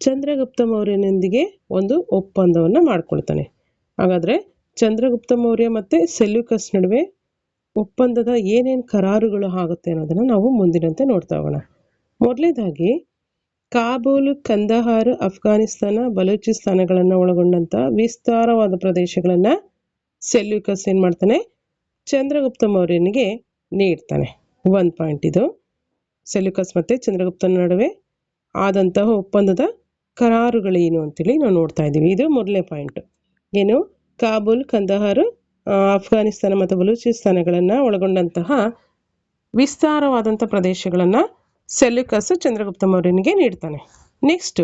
ಚಂದ್ರಗುಪ್ತ ಮೌರ್ಯನೊಂದಿಗೆ ಒಂದು ಒಪ್ಪಂದವನ್ನು ಮಾಡ್ಕೊಳ್ತಾನೆ. ಹಾಗಾದರೆ ಚಂದ್ರಗುಪ್ತ ಮೌರ್ಯ ಮತ್ತು ಸೆಲ್ಯೂಕಸ್ ನಡುವೆ ಒಪ್ಪಂದದ ಏನೇನು ಕರಾರುಗಳು ಆಗುತ್ತೆ ಅನ್ನೋದನ್ನು ನಾವು ಮುಂದಿನಂತೆ ನೋಡ್ತಾ ಹೋಗೋಣ. ಮೊದಲನೇದಾಗಿ ಕಾಬೂಲ್, ಕಂದಹಾರ್, ಅಫ್ಘಾನಿಸ್ತಾನ, ಬಲೂಚಿಸ್ತಾನಗಳನ್ನು ಒಳಗೊಂಡಂಥ ವಿಸ್ತಾರವಾದ ಪ್ರದೇಶಗಳನ್ನು ಸೆಲ್ಯೂಕಸ್ ಏನು ಮಾಡ್ತಾನೆ? ಚಂದ್ರಗುಪ್ತ ಮೌರ್ಯನಿಗೆ ನೀಡ್ತಾನೆ. 1 ಪಾಯಿಂಟ್ ಇದು. ಸೆಲ್ಯೂಕಸ್ ಮತ್ತು ಚಂದ್ರಗುಪ್ತನ ನಡುವೆ ಆದಂತಹ ಒಪ್ಪಂದದ ಕರಾರುಗಳೇನು ಅಂತೇಳಿ ನಾವು ನೋಡ್ತಾ ಇದ್ದೀವಿ. ಇದು ಮೊದಲನೇ ಪಾಯಿಂಟ್. ಏನು? ಕಾಬೂಲ್, ಕಂದಹಾರ್, ಅಫ್ಘಾನಿಸ್ತಾನ ಮತ್ತು ಬಲೂಚಿಸ್ತಾನಗಳನ್ನು ಒಳಗೊಂಡಂತಹ ವಿಸ್ತಾರವಾದಂಥ ಪ್ರದೇಶಗಳನ್ನು ಸೆಲ್ಯೂಕಸ್ ಚಂದ್ರಗುಪ್ತ ಮೌರ್ಯನಿಗೆ ನೀಡ್ತಾನೆ. ನೆಕ್ಸ್ಟ್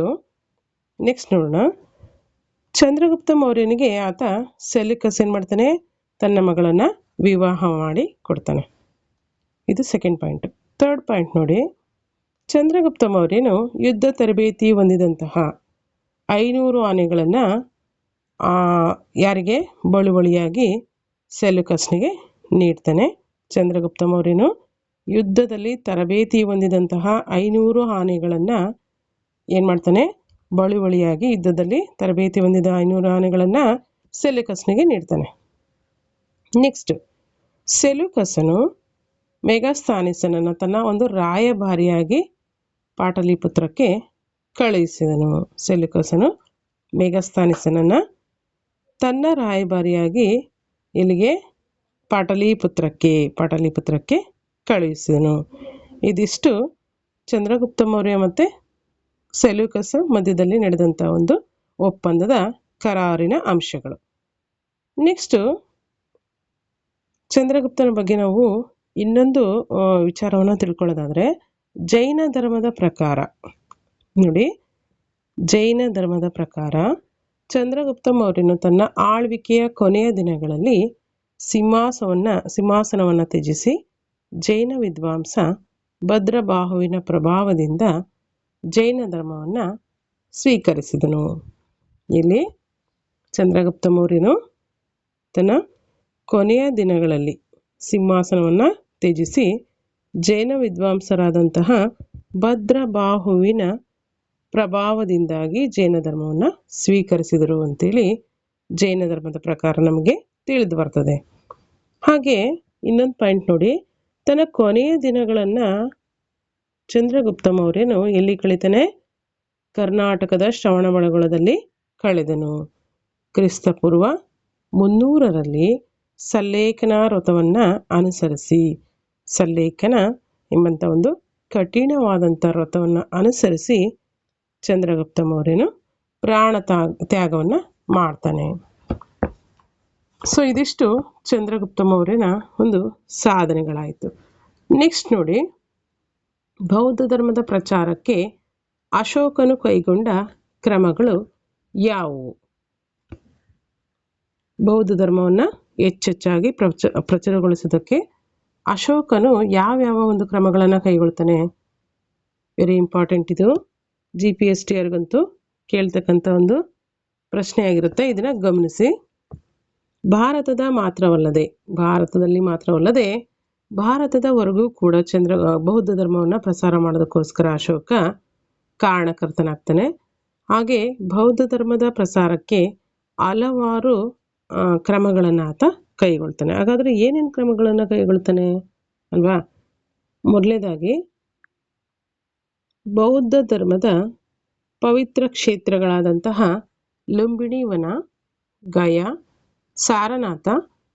ನೋಡೋಣ. ಚಂದ್ರಗುಪ್ತ ಮೌರ್ಯನಿಗೆ ಆತ ಸೆಲ್ಯೂಕಸ್ ಏನು ಮಾಡ್ತಾನೆ, ತನ್ನ ಮಗಳನ್ನು ವಿವಾಹ ಮಾಡಿ ಕೊಡ್ತಾನೆ. ಇದು ಸೆಕೆಂಡ್ ಪಾಯಿಂಟ್. ಥರ್ಡ್ ಪಾಯಿಂಟ್ ನೋಡಿ, ಚಂದ್ರಗುಪ್ತ ಮೌರ್ಯನು ಯುದ್ಧ ತರಬೇತಿ ಹೊಂದಿದಂತಹ 500 ಆನೆಗಳನ್ನು ಯಾರಿಗೆ ಬಳುವಳಿಯಾಗಿ ಸೆಲ್ಯೂಕಸ್ನಿಗೆ ನೀಡ್ತಾನೆ. ಚಂದ್ರಗುಪ್ತ ಮೌರ್ಯನು ಯುದ್ಧದಲ್ಲಿ ತರಬೇತಿ ಹೊಂದಿದಂತಹ 500 ಆನೆಗಳನ್ನು ಏನು ಮಾಡ್ತಾನೆ, ಬಳುವಳಿಯಾಗಿ ಯುದ್ಧದಲ್ಲಿ ತರಬೇತಿ ಹೊಂದಿದ 500 ಆನೆಗಳನ್ನು ಸೆಲ್ಯೂಕಸ್ನಿಗೆ ನೀಡ್ತಾನೆ. ನೆಕ್ಸ್ಟ್, ಸೆಲ್ಯೂಕಸನು ಮೆಗಾಸ್ಥಾನಿಸನನ್ನು ತನ್ನ ಒಂದು ರಾಯಭಾರಿಯಾಗಿ ಪಾಟಲಿಪುತ್ರಕ್ಕೆ ಕಳುಹಿಸಿದನು. ಸೆಲ್ಯೂಕಸನು ಮೆಗಾಸ್ಥಾನಿಸನನ್ನು ತನ್ನ ರಾಯಭಾರಿಯಾಗಿ ಇಲ್ಲಿಗೆ ಪಾಟಲಿಪುತ್ರಕ್ಕೆ ಕಳುಹಿಸಿದನು. ಇದಿಷ್ಟು ಚಂದ್ರಗುಪ್ತ ಮೌರ್ಯ ಮತ್ತು ಸೆಲ್ಯೂಕಸ್ ಮಧ್ಯದಲ್ಲಿ ನಡೆದಂಥ ಒಂದು ಒಪ್ಪಂದದ ಕರಾರಿನ ಅಂಶಗಳು. ನೆಕ್ಸ್ಟು ಚಂದ್ರಗುಪ್ತನ ಬಗ್ಗೆ ನಾವು ಇನ್ನೊಂದು ವಿಚಾರವನ್ನು ತಿಳ್ಕೊಳ್ಳೋದಾದರೆ, ಜೈನ ಧರ್ಮದ ಪ್ರಕಾರ ನೋಡಿ, ಜೈನ ಧರ್ಮದ ಪ್ರಕಾರ ಚಂದ್ರಗುಪ್ತ ಮೌರ್ಯನು ತನ್ನ ಆಳ್ವಿಕೆಯ ಕೊನೆಯ ದಿನಗಳಲ್ಲಿ ಸಿಂಹಾಸನವನ್ನು ತ್ಯಜಿಸಿ ಜೈನ ವಿದ್ವಾಂಸ ಭದ್ರಬಾಹುವಿನ ಪ್ರಭಾವದಿಂದ ಜೈನ ಧರ್ಮವನ್ನು ಸ್ವೀಕರಿಸಿದನು. ಇಲ್ಲಿ ಚಂದ್ರಗುಪ್ತ ಮೌರ್ಯನು ತನ್ನ ಕೊನೆಯ ದಿನಗಳಲ್ಲಿ ಸಿಂಹಾಸನವನ್ನು ತ್ಯಜಿಸಿ ಜೈನ ವಿದ್ವಾಂಸರಾದಂತಹ ಭದ್ರಬಾಹುವಿನ ಪ್ರಭಾವದಿಂದಾಗಿ ಜೈನ ಧರ್ಮವನ್ನು ಸ್ವೀಕರಿಸಿದರು ಅಂತೇಳಿ ಜೈನ ಧರ್ಮದ ಪ್ರಕಾರ ನಮಗೆ ತಿಳಿದು ಬರ್ತದೆ. ಹಾಗೆ ಇನ್ನೊಂದು ಪಾಯಿಂಟ್ ನೋಡಿ, ತನ್ನ ಕೊನೆಯ ದಿನಗಳನ್ನು ಚಂದ್ರಗುಪ್ತ ಮೌರ್ಯನು ಎಲ್ಲಿ ಕಳೀತಾನೆ, ಕರ್ನಾಟಕದ ಶ್ರವಣಬೆಳಗೊಳದಲ್ಲಿ ಕಳೆದನು. ಕ್ರಿಸ್ತಪೂರ್ವ 300ರಲ್ಲಿ ಸಲ್ಲೇಖನ ವ್ರತವನ್ನು ಅನುಸರಿಸಿ, ಸಲ್ಲೇಖನ ಎಂಬಂಥ ಒಂದು ಕಠಿಣವಾದಂಥ ವ್ರತವನ್ನು ಅನುಸರಿಸಿ ಚಂದ್ರಗುಪ್ತ ಮೌರ್ಯನು ಪ್ರಾಣ ತ್ಯಾಗವನ್ನು ಮಾಡ್ತಾನೆ. ಸೊ ಇದಿಷ್ಟು ಚಂದ್ರಗುಪ್ತ ಮೌರ್ಯನ ಒಂದು ಸಾಧನೆಗಳಾಯಿತು. ನೆಕ್ಸ್ಟ್ ನೋಡಿ, ಬೌದ್ಧ ಧರ್ಮದ ಪ್ರಚಾರಕ್ಕೆ ಅಶೋಕನು ಕೈಗೊಂಡ ಕ್ರಮಗಳು ಯಾವುವು? ಬೌದ್ಧ ಧರ್ಮವನ್ನು ಹೆಚ್ಚೆಚ್ಚಾಗಿ ಪ್ರಚಾರಗೊಳಿಸೋದಕ್ಕೆ ಅಶೋಕನು ಯಾವ್ಯಾವ ಒಂದು ಕ್ರಮಗಳನ್ನು ಕೈಗೊಳ್ತಾನೆ? Very important. ಇದು GPSTರ್ಗಂತೂ ಕೇಳ್ತಕ್ಕಂಥ ಒಂದು ಪ್ರಶ್ನೆ ಆಗಿರುತ್ತೆ. ಇದನ್ನು ಗಮನಿಸಿ. ಭಾರತದಲ್ಲಿ ಮಾತ್ರವಲ್ಲದೆ ಭಾರತದವರೆಗೂ ಕೂಡ ಬೌದ್ಧ ಧರ್ಮವನ್ನು ಪ್ರಸಾರ ಮಾಡೋದಕ್ಕೋಸ್ಕರ ಅಶೋಕ ಕಾರಣಕರ್ತನಾಗ್ತಾನೆ. ಹಾಗೆ ಬೌದ್ಧ ಧರ್ಮದ ಪ್ರಸಾರಕ್ಕೆ ಹಲವಾರು ಕ್ರಮಗಳನ್ನು ಆತ ಕೈಗೊಳ್ತಾನೆ. ಹಾಗಾದರೆ ಏನೇನು ಕ್ರಮಗಳನ್ನು ಕೈಗೊಳ್ತಾನೆ ಅಲ್ವಾ? ಮೊದಲನೇದಾಗಿ ಬೌದ್ಧ ಧರ್ಮದ ಪವಿತ್ರ ಕ್ಷೇತ್ರಗಳಾದಂತಹ ಲುಂಬಿನಿ ವನ, ಗಯಾ, ಸಾರನಾಥ,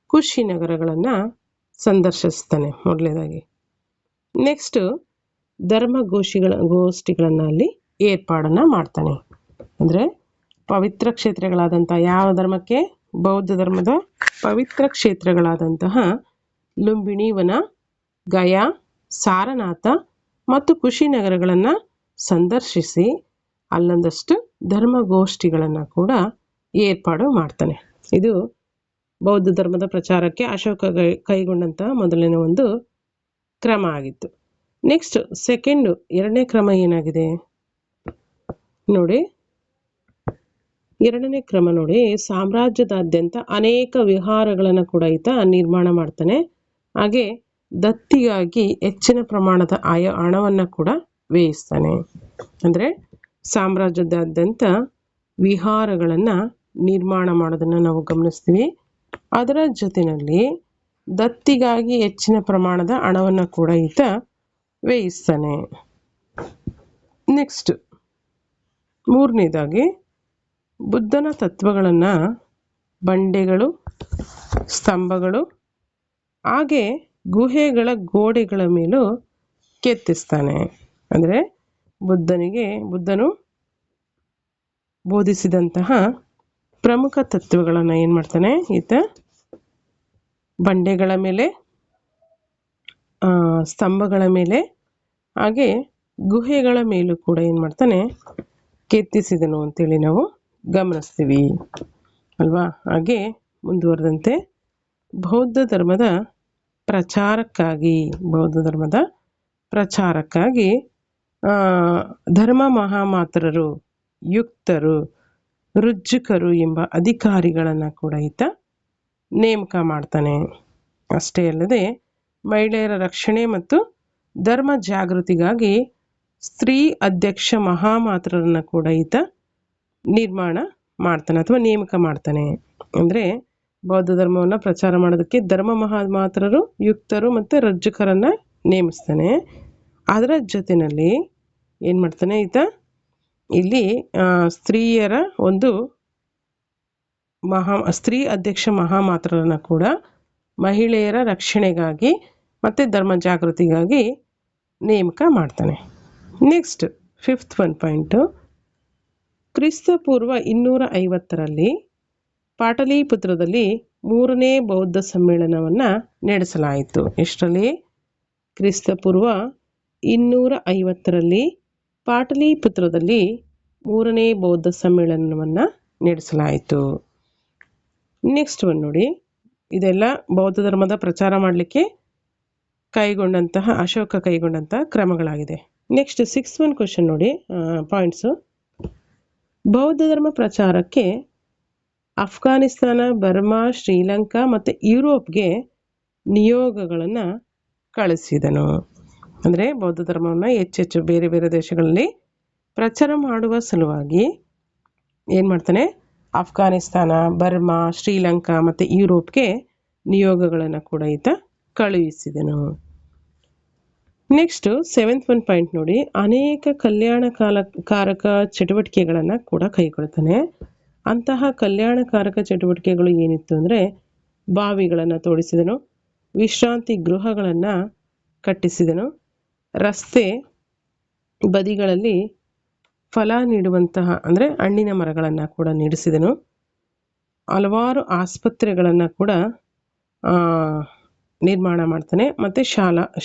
ಕುಶಿನಗರಗಳನ್ನು ಸಂದರ್ಶಿಸ್ತಾನೆ ಮೊದಲನೇದಾಗಿ. ನೆಕ್ಸ್ಟು ಗೋಷ್ಠಿಗಳನ್ನು ಅಲ್ಲಿ ಏರ್ಪಾಡನ್ನು ಮಾಡ್ತಾನೆ. ಅಂದರೆ ಪವಿತ್ರ ಕ್ಷೇತ್ರಗಳಾದಂಥ ಯಾವ ಧರ್ಮಕ್ಕೆ? ಬೌದ್ಧ ಧರ್ಮದ ಪವಿತ್ರ ಕ್ಷೇತ್ರಗಳಾದಂತಹ ಲುಂಬಿನಿ ವನ, ಗಯಾ, ಸಾರನಾಥ ಮತ್ತು ಕುಶಿನಗರಗಳನ್ನು ಸಂದರ್ಶಿಸಿ ಅಲ್ಲೊಂದಷ್ಟು ಧರ್ಮಗೋಷ್ಠಿಗಳನ್ನು ಕೂಡ ಏರ್ಪಾಡು ಮಾಡ್ತಾನೆ. ಇದು ಬೌದ್ಧ ಧರ್ಮದ ಪ್ರಚಾರಕ್ಕೆ ಅಶೋಕ ಕೈಗೊಂಡಂತಹ ಮೊದಲನೇ ಒಂದು ಕ್ರಮ ಆಗಿತ್ತು. ನೆಕ್ಸ್ಟ್ ಎರಡನೇ ಕ್ರಮ ಏನಾಗಿದೆ ನೋಡಿ. ಎರಡನೇ ಕ್ರಮ ನೋಡಿ, ಸಾಮ್ರಾಜ್ಯದಾದ್ಯಂತ ಅನೇಕ ವಿಹಾರಗಳನ್ನು ಕೂಡ ಈತ ನಿರ್ಮಾಣ ಮಾಡ್ತಾನೆ. ಹಾಗೆ ದತ್ತಿಗಾಗಿ ಹೆಚ್ಚಿನ ಪ್ರಮಾಣದ ಹಣವನ್ನು ಕೂಡ ವ್ಯಯಿಸ್ತಾನೆ. ಅಂದರೆ ಸಾಮ್ರಾಜ್ಯದಾದ್ಯಂತ ವಿಹಾರಗಳನ್ನು ನಿರ್ಮಾಣ ಮಾಡೋದನ್ನು ನಾವು ಗಮನಿಸ್ತೀವಿ. ಅದರ ಜೊತೆಯಲ್ಲಿ ದತ್ತಿಗಾಗಿ ಹೆಚ್ಚಿನ ಪ್ರಮಾಣದ ಹಣವನ್ನು ಕೂಡ ಈತ ವ್ಯಯಿಸ್ತಾನೆ. ನೆಕ್ಸ್ಟ್ ಮೂರನೇದಾಗಿ ಬುದ್ಧನ ತತ್ವಗಳನ್ನು ಬಂಡೆಗಳು, ಸ್ತಂಭಗಳು ಹಾಗೆ ಗುಹೆಗಳ ಗೋಡೆಗಳ ಮೇಲೂ ಕೆತ್ತಿಸ್ತಾನೆ. ಅಂದರೆ ಬುದ್ಧನು ಬೋಧಿಸಿದಂತಹ ಪ್ರಮುಖ ತತ್ವಗಳನ್ನು ಏನು ಮಾಡ್ತಾನೆ ಈತ ಬಂಡೆಗಳ ಮೇಲೆ, ಸ್ತಂಭಗಳ ಮೇಲೆ, ಹಾಗೆ ಗುಹೆಗಳ ಮೇಲೂ ಕೂಡ ಏನು ಮಾಡ್ತಾನೆ ಕೆತ್ತಿಸಿದನು ಅಂತೇಳಿ ನಾವು ಗಮನಿಸ್ತೀವಿ ಅಲ್ವಾ. ಹಾಗೆ ಮುಂದುವರೆದಂತೆ ಬೌದ್ಧ ಧರ್ಮದ ಪ್ರಚಾರಕ್ಕಾಗಿ ಧರ್ಮ ಮಹಾಮಾತ್ರರು, ಯುಕ್ತರು, ರುಜ್ಜುಕರು ಎಂಬ ಅಧಿಕಾರಿಗಳನ್ನು ಕೂಡ ಈತ ನೇಮಕ ಮಾಡ್ತಾನೆ. ಅಷ್ಟೇ ಅಲ್ಲದೆ ಮಹಿಳೆಯರ ರಕ್ಷಣೆ ಮತ್ತು ಧರ್ಮ ಜಾಗೃತಿಗಾಗಿ ಸ್ತ್ರೀ ಅಧ್ಯಕ್ಷ ಮಹಾಮಾತ್ರರನ್ನು ಕೂಡ ಈತ ನಿರ್ಮಾಣ ಮಾಡ್ತಾನೆ ಅಥವಾ ನೇಮಕ ಮಾಡ್ತಾನೆ. ಅಂದರೆ ಬೌದ್ಧ ಧರ್ಮವನ್ನು ಪ್ರಚಾರ ಮಾಡೋದಕ್ಕೆ ಧರ್ಮ ಮಹಾಮಾತ್ರರು, ಯುಕ್ತರು ಮತ್ತು ರಜ್ಜುಕರನ್ನು ನೇಮಿಸ್ತಾನೆ. ಅದರ ಜೊತೆಯಲ್ಲಿ ಏನು ಮಾಡ್ತಾನೆ ಈತ ಇಲ್ಲಿ ಸ್ತ್ರೀಯರ ಒಂದು ಸ್ತ್ರೀ ಅಧ್ಯಕ್ಷ ಮಹಾಮಾತ್ರರನ್ನು ಕೂಡ ಮಹಿಳೆಯರ ರಕ್ಷಣೆಗಾಗಿ ಮತ್ತು ಧರ್ಮ ಜಾಗೃತಿಗಾಗಿ ನೇಮಕ ಮಾಡ್ತಾನೆ. ನೆಕ್ಸ್ಟ್ 5th ಪಾಯಿಂಟು, ಕ್ರಿಸ್ತಪೂರ್ವ 250ರಲ್ಲಿ ಪಾಟಲಿಪುತ್ರದಲ್ಲಿ 3ನೇ ಬೌದ್ಧ ಸಮ್ಮೇಳನವನ್ನು ನಡೆಸಲಾಯಿತು. ಎಷ್ಟರಲ್ಲಿ? ಕ್ರಿಸ್ತಪೂರ್ವ 250ರಲ್ಲಿ ಪಾಟಲಿಪುತ್ರದಲ್ಲಿ 3ನೇ ಬೌದ್ಧ ಸಮ್ಮೇಳನವನ್ನು ನಡೆಸಲಾಯಿತು. ನೆಕ್ಸ್ಟ್ ಒಂದು ನೋಡಿ, ಇದೆಲ್ಲ ಬೌದ್ಧ ಧರ್ಮದ ಪ್ರಚಾರ ಮಾಡಲಿಕ್ಕೆ ಅಶೋಕ ಕೈಗೊಂಡಂತಹ ಕ್ರಮಗಳಾಗಿದೆ. ನೆಕ್ಸ್ಟ್ 6th ಕ್ವಶನ್ ನೋಡಿ, ಪಾಯಿಂಟ್ಸು. ಬೌದ್ಧ ಧರ್ಮ ಪ್ರಚಾರಕ್ಕೆ ಅಫ್ಘಾನಿಸ್ತಾನ, ಬರ್ಮಾ, ಶ್ರೀಲಂಕಾ ಮತ್ತು ಯುರೋಪ್ಗೆ ನಿಯೋಗಗಳನ್ನು ಕಳಿಸಿದನು. ಅಂದರೆ ಬೌದ್ಧ ಧರ್ಮವನ್ನು ಹೆಚ್ಚೆಚ್ಚು ಬೇರೆ ಬೇರೆ ದೇಶಗಳಲ್ಲಿ ಪ್ರಚಾರ ಮಾಡುವ ಸಲುವಾಗಿ ಏನು ಮಾಡ್ತಾನೆ, ಅಫ್ಘಾನಿಸ್ತಾನ, ಬರ್ಮಾ, ಶ್ರೀಲಂಕಾ ಮತ್ತು ಯುರೋಪ್ಗೆ ನಿಯೋಗಗಳನ್ನು ಕೂಡ ಈತ ಕಳುಹಿಸಿದನು. ನೆಕ್ಸ್ಟು 7th ಪಾಯಿಂಟ್ ನೋಡಿ, ಅನೇಕ ಕಲ್ಯಾಣಕಾರಕ ಚಟುವಟಿಕೆಗಳನ್ನು ಕೂಡ ಕೈಗೊಳ್ತಾನೆ. ಅಂತಹ ಕಲ್ಯಾಣಕಾರಕ ಚಟುವಟಿಕೆಗಳು ಏನಿತ್ತು ಅಂದರೆ ಬಾವಿಗಳನ್ನು ತೋಡಿಸಿದನು, ವಿಶ್ರಾಂತಿ ಗೃಹಗಳನ್ನು ಕಟ್ಟಿಸಿದನು, ರಸ್ತೆ ಬದಿಗಳಲ್ಲಿ ಫಲ ನೀಡುವಂತಹ ಅಂದರೆ ಹಣ್ಣಿನ ಮರಗಳನ್ನು ಕೂಡ ನೆಡೆಸಿದನು, ಹಲವಾರು ಆಸ್ಪತ್ರೆಗಳನ್ನು ಕೂಡ ನಿರ್ಮಾಣ ಮಾಡ್ತಾನೆ ಮತ್ತು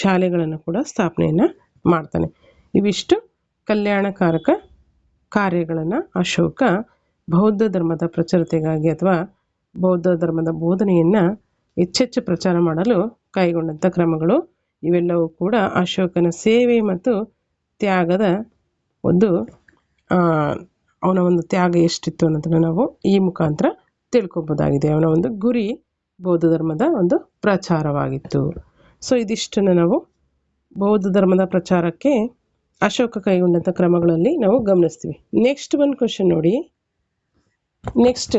ಶಾಲೆಗಳನ್ನು ಕೂಡ ಸ್ಥಾಪನೆಯನ್ನು ಮಾಡ್ತಾನೆ. ಇವಿಷ್ಟು ಕಲ್ಯಾಣಕಾರಕ ಕಾರ್ಯಗಳನ್ನು ಅಶೋಕ ಬೌದ್ಧ ಧರ್ಮದ ಪ್ರಚಾರತೆಗಾಗಿ ಅಥವಾ ಬೌದ್ಧ ಧರ್ಮದ ಬೋಧನೆಯನ್ನು ಹೆಚ್ಚೆಚ್ಚು ಪ್ರಚಾರ ಮಾಡಲು ಕೈಗೊಂಡಂಥ ಕ್ರಮಗಳು. ಇವೆಲ್ಲವೂ ಕೂಡ ಅಶೋಕನ ಸೇವೆ ಮತ್ತು ತ್ಯಾಗದ ಅವನ ಒಂದು ತ್ಯಾಗ ಎಷ್ಟಿತ್ತು ಅನ್ನೋದನ್ನು ನಾವು ಈ ಮುಖಾಂತರ ತಿಳ್ಕೊಬೋದಾಗಿದೆ. ಅವನ ಒಂದು ಗುರಿ ಬೌದ್ಧ ಧರ್ಮದ ಒಂದು ಪ್ರಚಾರವಾಗಿತ್ತು. ಸೊ ಇದಿಷ್ಟನ್ನು ನಾವು ಬೌದ್ಧ ಧರ್ಮದ ಪ್ರಚಾರಕ್ಕೆ ಅಶೋಕ ಕೈಗೊಂಡಂಥ ಕ್ರಮಗಳಲ್ಲಿ ನಾವು ಗಮನಿಸ್ತೀವಿ. ನೆಕ್ಸ್ಟ್ ಒಂದು ಕ್ವಶನ್ ನೋಡಿ, ನೆಕ್ಸ್ಟ್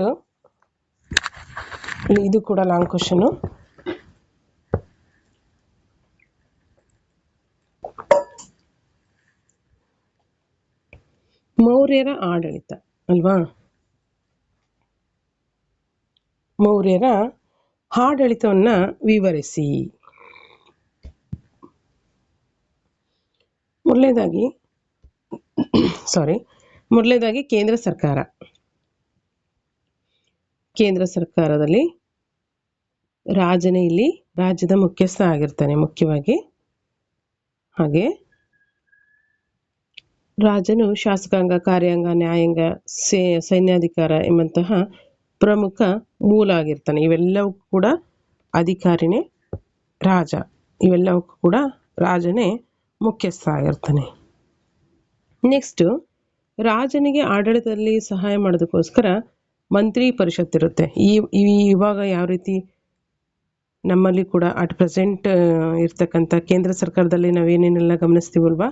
ಇದು ಕೂಡ ಲಾಂಗ್ ಕ್ವಶನು. ಮೌರ್ಯರ ಆಡಳಿತ ಅಲ್ವಾ, ಮೌರ್ಯರ ಆಡಳಿತವನ್ನು ವಿವರಿಸಿ. ಮೊದಲನೇದಾಗಿ ಕೇಂದ್ರ ಸರ್ಕಾರದಲ್ಲಿ ರಾಜನೇ ಇಲ್ಲಿ ರಾಜ್ಯದ ಮುಖ್ಯಸ್ಥ ಆಗಿರ್ತಾನೆ ಮುಖ್ಯವಾಗಿ. ಹಾಗೆ ರಾಜನು ಶಾಸಕಾಂಗ, ಕಾರ್ಯಾಂಗ, ನ್ಯಾಯಾಂಗ, ಸೈನ್ಯಾಧಿಕಾರ ಎಂಬಂತಹ ಪ್ರಮುಖ ಮೂಲ ಆಗಿರ್ತಾನೆ. ಇವೆಲ್ಲವೂ ಕೂಡ ಅಧಿಕಾರಿನೇ ರಾಜ, ಇವೆಲ್ಲವಕ್ಕೂ ಕೂಡ ರಾಜನೇ ಮುಖ್ಯಸ್ಥ ಆಗಿರ್ತಾನೆ. ನೆಕ್ಸ್ಟು ರಾಜನಿಗೆ ಆಡಳಿತದಲ್ಲಿ ಸಹಾಯ ಮಾಡೋದಕ್ಕೋಸ್ಕರ ಮಂತ್ರಿ ಪರಿಷತ್ ಇರುತ್ತೆ. ಇವಾಗ ಯಾವ ರೀತಿ ನಮ್ಮಲ್ಲಿ ಕೂಡ ಅಟ್ ಪ್ರೆಸೆಂಟ್ ಇರ್ತಕ್ಕಂಥ ಕೇಂದ್ರ ಸರ್ಕಾರದಲ್ಲಿ ನಾವೇನೇನೆಲ್ಲ ಗಮನಿಸ್ತೀವಲ್ವಾ,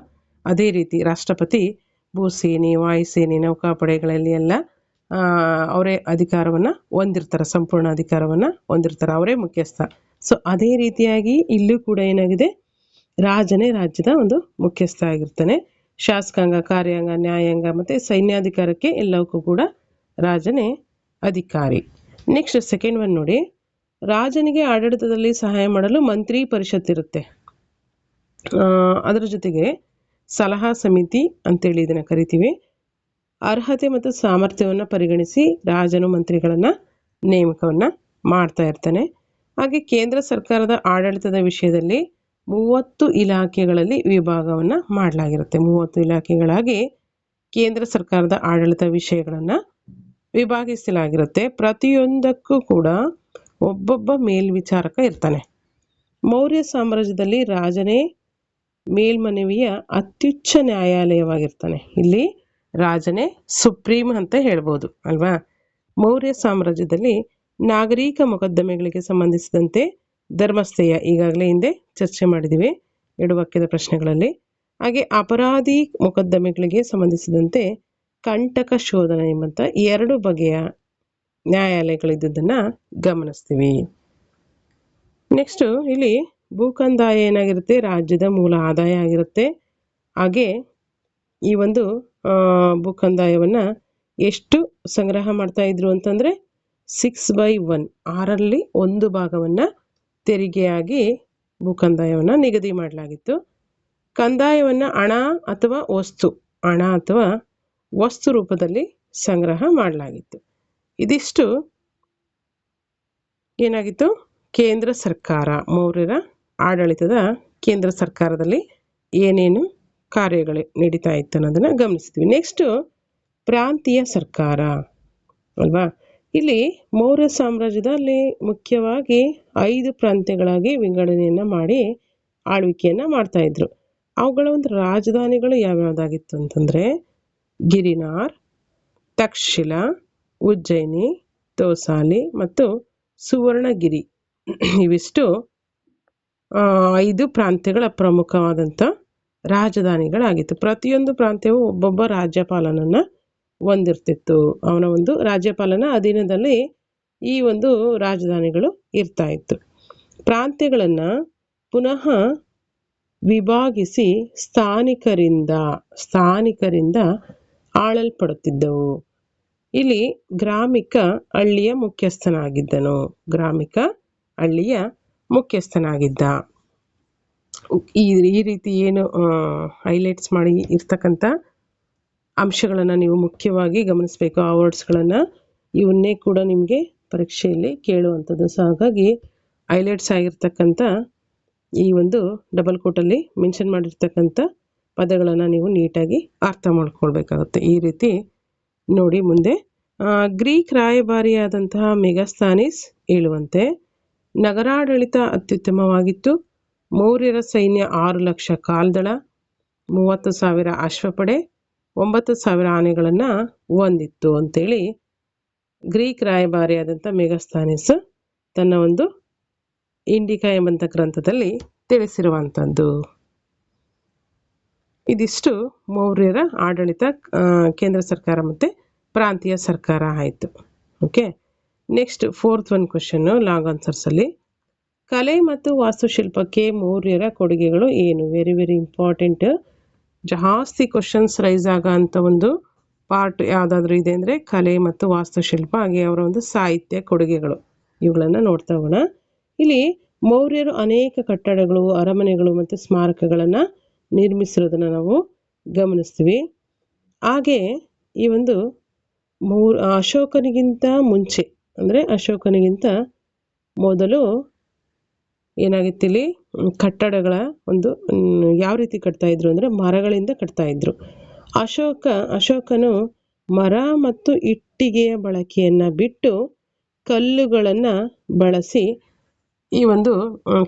ಅದೇ ರೀತಿ ರಾಷ್ಟ್ರಪತಿ ಭೂಸೇನೆ, ವಾಯುಸೇನೆ, ನೌಕಾಪಡೆಗಳಲ್ಲಿ ಎಲ್ಲ ಅವರೇ ಅಧಿಕಾರವನ್ನು ಹೊಂದಿರ್ತಾರೆ, ಸಂಪೂರ್ಣ ಅಧಿಕಾರವನ್ನು ಹೊಂದಿರ್ತಾರೆ, ಅವರೇ ಮುಖ್ಯಸ್ಥ. ಸೊ ಅದೇ ರೀತಿಯಾಗಿ ಇಲ್ಲೂ ಕೂಡ ಏನಾಗಿದೆ, ರಾಜನೇ ರಾಜ್ಯದ ಒಂದು ಮುಖ್ಯಸ್ಥ ಆಗಿರ್ತಾನೆ. ಶಾಸಕಾಂಗ, ಕಾರ್ಯಾಂಗ, ನ್ಯಾಯಾಂಗ ಮತ್ತು ಸೈನ್ಯಾಧಿಕಾರಕ್ಕೆ ಎಲ್ಲವಕ್ಕೂ ಕೂಡ ರಾಜನೇ ಅಧಿಕಾರಿ. ನೆಕ್ಸ್ಟ್ ಸೆಕೆಂಡ್ ಒನ್ ನೋಡಿ, ರಾಜನಿಗೆ ಆಡಳಿತದಲ್ಲಿ ಸಹಾಯ ಮಾಡಲು ಮಂತ್ರಿ ಪರಿಷತ್ ಇರುತ್ತೆ. ಅದರ ಜೊತೆಗೆ ಸಲಹಾ ಸಮಿತಿ ಅಂತೇಳಿ ಇದನ್ನು ಕರಿತೀವಿ. ಅರ್ಹತೆ ಮತ್ತು ಸಾಮರ್ಥ್ಯವನ್ನು ಪರಿಗಣಿಸಿ ರಾಜನು ಮಂತ್ರಿಗಳನ್ನು ನೇಮಕವನ್ನು ಮಾಡ್ತಾ ಇರ್ತಾನೆ. ಹಾಗೆ ಕೇಂದ್ರ ಸರ್ಕಾರದ ಆಡಳಿತದ ವಿಷಯದಲ್ಲಿ 30 ಇಲಾಖೆಗಳಲ್ಲಿ ವಿಭಾಗವನ್ನು ಮಾಡಲಾಗಿರುತ್ತೆ. 30 ಇಲಾಖೆಗಳಾಗಿ ಕೇಂದ್ರ ಸರ್ಕಾರದ ಆಡಳಿತ ವಿಷಯಗಳನ್ನು ವಿಭಾಗಿಸಲಾಗಿರುತ್ತೆ. ಪ್ರತಿಯೊಂದಕ್ಕೂ ಕೂಡ ಒಬ್ಬೊಬ್ಬ ಮೇಲ್ವಿಚಾರಕ ಇರ್ತಾನೆ. ಮೌರ್ಯ ಸಾಮ್ರಾಜ್ಯದಲ್ಲಿ ರಾಜನೇ ಮೇಲ್ಮನವಿಯ ಅತ್ಯುಚ್ಚ ನ್ಯಾಯಾಲಯವಾಗಿರ್ತಾನೆ. ಇಲ್ಲಿ ರಾಜನೇ ಸುಪ್ರೀಂ ಅಂತ ಹೇಳ್ಬೋದು ಅಲ್ವಾ. ಮೌರ್ಯ ಸಾಮ್ರಾಜ್ಯದಲ್ಲಿ ನಾಗರಿಕ ಮೊಕದ್ದಮೆಗಳಿಗೆ ಸಂಬಂಧಿಸಿದಂತೆ ಧರ್ಮಸ್ಥೆಯ, ಈಗಾಗಲೇ ಹಿಂದೆ ಚರ್ಚೆ ಮಾಡಿದ್ದೀವಿ 2 ವಾಕ್ಯದ ಪ್ರಶ್ನೆಗಳಲ್ಲಿ. ಹಾಗೆ ಅಪರಾಧಿ ಮೊಕದ್ದಮೆಗಳಿಗೆ ಸಂಬಂಧಿಸಿದಂತೆ ಕಂಟಕ ಶೋಧನೆ ಎಂಬಂಥ 2 ಬಗೆಯ ನ್ಯಾಯಾಲಯಗಳಿದ್ದನ್ನು ಗಮನಿಸ್ತೀವಿ. ನೆಕ್ಸ್ಟು ಇಲ್ಲಿ ಭೂಕಂದಾಯ ಏನಾಗಿರುತ್ತೆ, ರಾಜ್ಯದ ಮೂಲ ಆದಾಯ ಆಗಿರುತ್ತೆ. ಹಾಗೆ ಈ ಒಂದು ಭೂಕಂದಾಯವನ್ನು ಎಷ್ಟು ಸಂಗ್ರಹ ಮಾಡ್ತಾ ಇದ್ರು ಅಂತಂದರೆ 6/1, 6ರಲ್ಲಿ 1 ಭಾಗವನ್ನು ತೆರಿಗೆಯಾಗಿ ಭೂಕಂದಾಯವನ್ನು ನಿಗದಿ ಮಾಡಲಾಗಿತ್ತು. ಕಂದಾಯವನ್ನು ಹಣ ಅಥವಾ ವಸ್ತು ರೂಪದಲ್ಲಿ ಸಂಗ್ರಹ ಮಾಡಲಾಗಿತ್ತು. ಇದಿಷ್ಟು ಏನಾಗಿತ್ತು, ಕೇಂದ್ರ ಸರ್ಕಾರ, ಮೌರ್ಯರ ಆಡಳಿತದ ಕೇಂದ್ರ ಸರ್ಕಾರದಲ್ಲಿ ಏನೇನು ಕಾರ್ಯಗಳು ನಡೀತಾ ಇತ್ತು ಅನ್ನೋದನ್ನು ಗಮನಿಸ್ತೀವಿ. ನೆಕ್ಸ್ಟು ಪ್ರಾಂತೀಯ ಸರ್ಕಾರ ಅಲ್ವಾ. ಇಲ್ಲಿ ಮೌರ್ಯ ಸಾಮ್ರಾಜ್ಯದಲ್ಲಿ ಮುಖ್ಯವಾಗಿ 5 ಪ್ರಾಂತ್ಯಗಳಾಗಿ ವಿಂಗಡಣೆಯನ್ನು ಮಾಡಿ ಆಳ್ವಿಕೆಯನ್ನು ಮಾಡ್ತಾಯಿದ್ರು. ಅವುಗಳ ಒಂದು ರಾಜಧಾನಿಗಳು ಯಾವ್ಯಾವುದಾಗಿತ್ತು ಅಂತಂದರೆ ಗಿರಿನಾರ್, ತಕ್ಷಶಿಲಾ, ಉಜ್ಜಯಿನಿ, ತೋಸಾಲಿ ಮತ್ತು ಸುವರ್ಣಗಿರಿ. ಇವಿಷ್ಟು 5 ಪ್ರಾಂತ್ಯಗಳ ಪ್ರಮುಖವಾದಂಥ ರಾಜಧಾನಿಗಳಾಗಿತ್ತು. ಪ್ರತಿಯೊಂದು ಪ್ರಾಂತ್ಯವು ಒಬ್ಬೊಬ್ಬ ರಾಜ್ಯಪಾಲನನ್ನು ಹೊಂದಿರ್ತಿತ್ತು. ಅವನ ಒಂದು ರಾಜ್ಯಪಾಲನ ಅಧೀನದಲ್ಲಿ ಈ ಒಂದು ರಾಜಧಾನಿಗಳು ಇರ್ತಾ ಇತ್ತು. ಪ್ರಾಂತ್ಯಗಳನ್ನು ಪುನಃ ವಿಭಾಗಿಸಿ ಸ್ಥಾನಿಕರಿಂದ ಆಳಲ್ಪಡುತ್ತಿದ್ದವು. ಇಲ್ಲಿ ಗ್ರಾಮಿಕ ಹಳ್ಳಿಯ ಮುಖ್ಯಸ್ಥನಾಗಿದ್ದ. ಈ ರೀತಿ ಏನು ಹೈಲೈಟ್ಸ್ ಮಾಡಿ ಇರ್ತಕ್ಕಂಥ ಅಂಶಗಳನ್ನು ನೀವು ಮುಖ್ಯವಾಗಿ ಗಮನಿಸಬೇಕು. ಆ ವರ್ಡ್ಸ್ಗಳನ್ನು ಇವನ್ನೇ ಕೂಡ ನಿಮಗೆ ಪರೀಕ್ಷೆಯಲ್ಲಿ ಕೇಳುವಂಥದ್ದು. ಸೊ ಹಾಗಾಗಿ ಹೈಲೈಟ್ಸ್ ಆಗಿರ್ತಕ್ಕಂಥ ಈ ಒಂದು ಡಬಲ್ ಕೋಟಲ್ಲಿ ಮೆನ್ಷನ್ ಮಾಡಿರ್ತಕ್ಕಂಥ ಪದಗಳನ್ನು ನೀವು ನೀಟಾಗಿ ಅರ್ಥ ಮಾಡ್ಕೊಳ್ಬೇಕಾಗುತ್ತೆ. ಈ ರೀತಿ ನೋಡಿ ಮುಂದೆ. ಗ್ರೀಕ್ ರಾಯಭಾರಿಯಾದಂತಹ ಮೆಗಾಸ್ಥಾನಿಸ್ ಹೇಳುವಂತೆ ನಗರಾಡಳಿತ ಅತ್ಯುತ್ತಮವಾಗಿತ್ತು. ಮೌರ್ಯರ ಸೈನ್ಯ 6 ಲಕ್ಷ ಕಾಲ್ದಳ, 30,000 ಅಶ್ವಪಡೆ, 9,000 ಆನೆಗಳನ್ನು ಹೊಂದಿತ್ತು ಅಂತೇಳಿ ಗ್ರೀಕ್ ರಾಯಭಾರಿಯಾದಂಥ ಮೆಗಾಸ್ಥಾನಿಸ್ ತನ್ನ ಒಂದು ಇಂಡಿಕಾ ಎಂಬಂಥ ಗ್ರಂಥದಲ್ಲಿ ತಿಳಿಸಿರುವಂಥದ್ದು. ಇದಿಷ್ಟು ಮೌರ್ಯರ ಆಡಳಿತ, ಕೇಂದ್ರ ಸರ್ಕಾರ ಮತ್ತು ಪ್ರಾಂತೀಯ ಸರ್ಕಾರ ಆಯಿತು. ಓಕೆ, ನೆಕ್ಸ್ಟ್ 4th ಒಂದು ಕ್ವೆಶನ್ನು ಲಾಂಗ್ ಆನ್ಸರ್ಸಲ್ಲಿ. ಕಲೆ ಮತ್ತು ವಾಸ್ತುಶಿಲ್ಪಕ್ಕೆ ಮೌರ್ಯರ ಕೊಡುಗೆಗಳು ಏನು? Very very important. ಜಾಸ್ತಿ ಕ್ವಶನ್ಸ್ ರೈಸ್ ಆಗೋಂಥ ಒಂದು ಪಾರ್ಟ್ ಯಾವುದಾದ್ರೂ ಇದೆ ಅಂದರೆ ಕಲೆ ಮತ್ತು ವಾಸ್ತುಶಿಲ್ಪ, ಹಾಗೆ ಅವರ ಒಂದು ಸಾಹಿತ್ಯ ಕೊಡುಗೆಗಳು, ಇವುಗಳನ್ನು ನೋಡ್ತಾ ಹೋಗೋಣ. ಇಲ್ಲಿ ಮೌರ್ಯರು ಅನೇಕ ಕಟ್ಟಡಗಳು, ಅರಮನೆಗಳು ಮತ್ತು ಸ್ಮಾರಕಗಳನ್ನು ನಿರ್ಮಿಸಿರೋದನ್ನು ನಾವು ಗಮನಿಸ್ತೀವಿ. ಹಾಗೆ ಈ ಒಂದು ಅಶೋಕನಿಗಿಂತ ಮುಂಚೆ ಅಂದರೆ ಅಶೋಕನಿಗಿಂತ ಮೊದಲು ಏನಾಗಿತ್ತು, ಇಲ್ಲಿ ಕಟ್ಟಡಗಳ ಒಂದು ಯಾವ ರೀತಿ ಕಟ್ತಾಯಿದ್ರು ಅಂದರೆ ಮರಗಳಿಂದ ಕಟ್ತಾಯಿದ್ರು. ಅಶೋಕನು ಮರ ಮತ್ತು ಇಟ್ಟಿಗೆಯ ಬಳಕೆಯನ್ನು ಬಿಟ್ಟು ಕಲ್ಲುಗಳನ್ನು ಬಳಸಿ ಈ ಒಂದು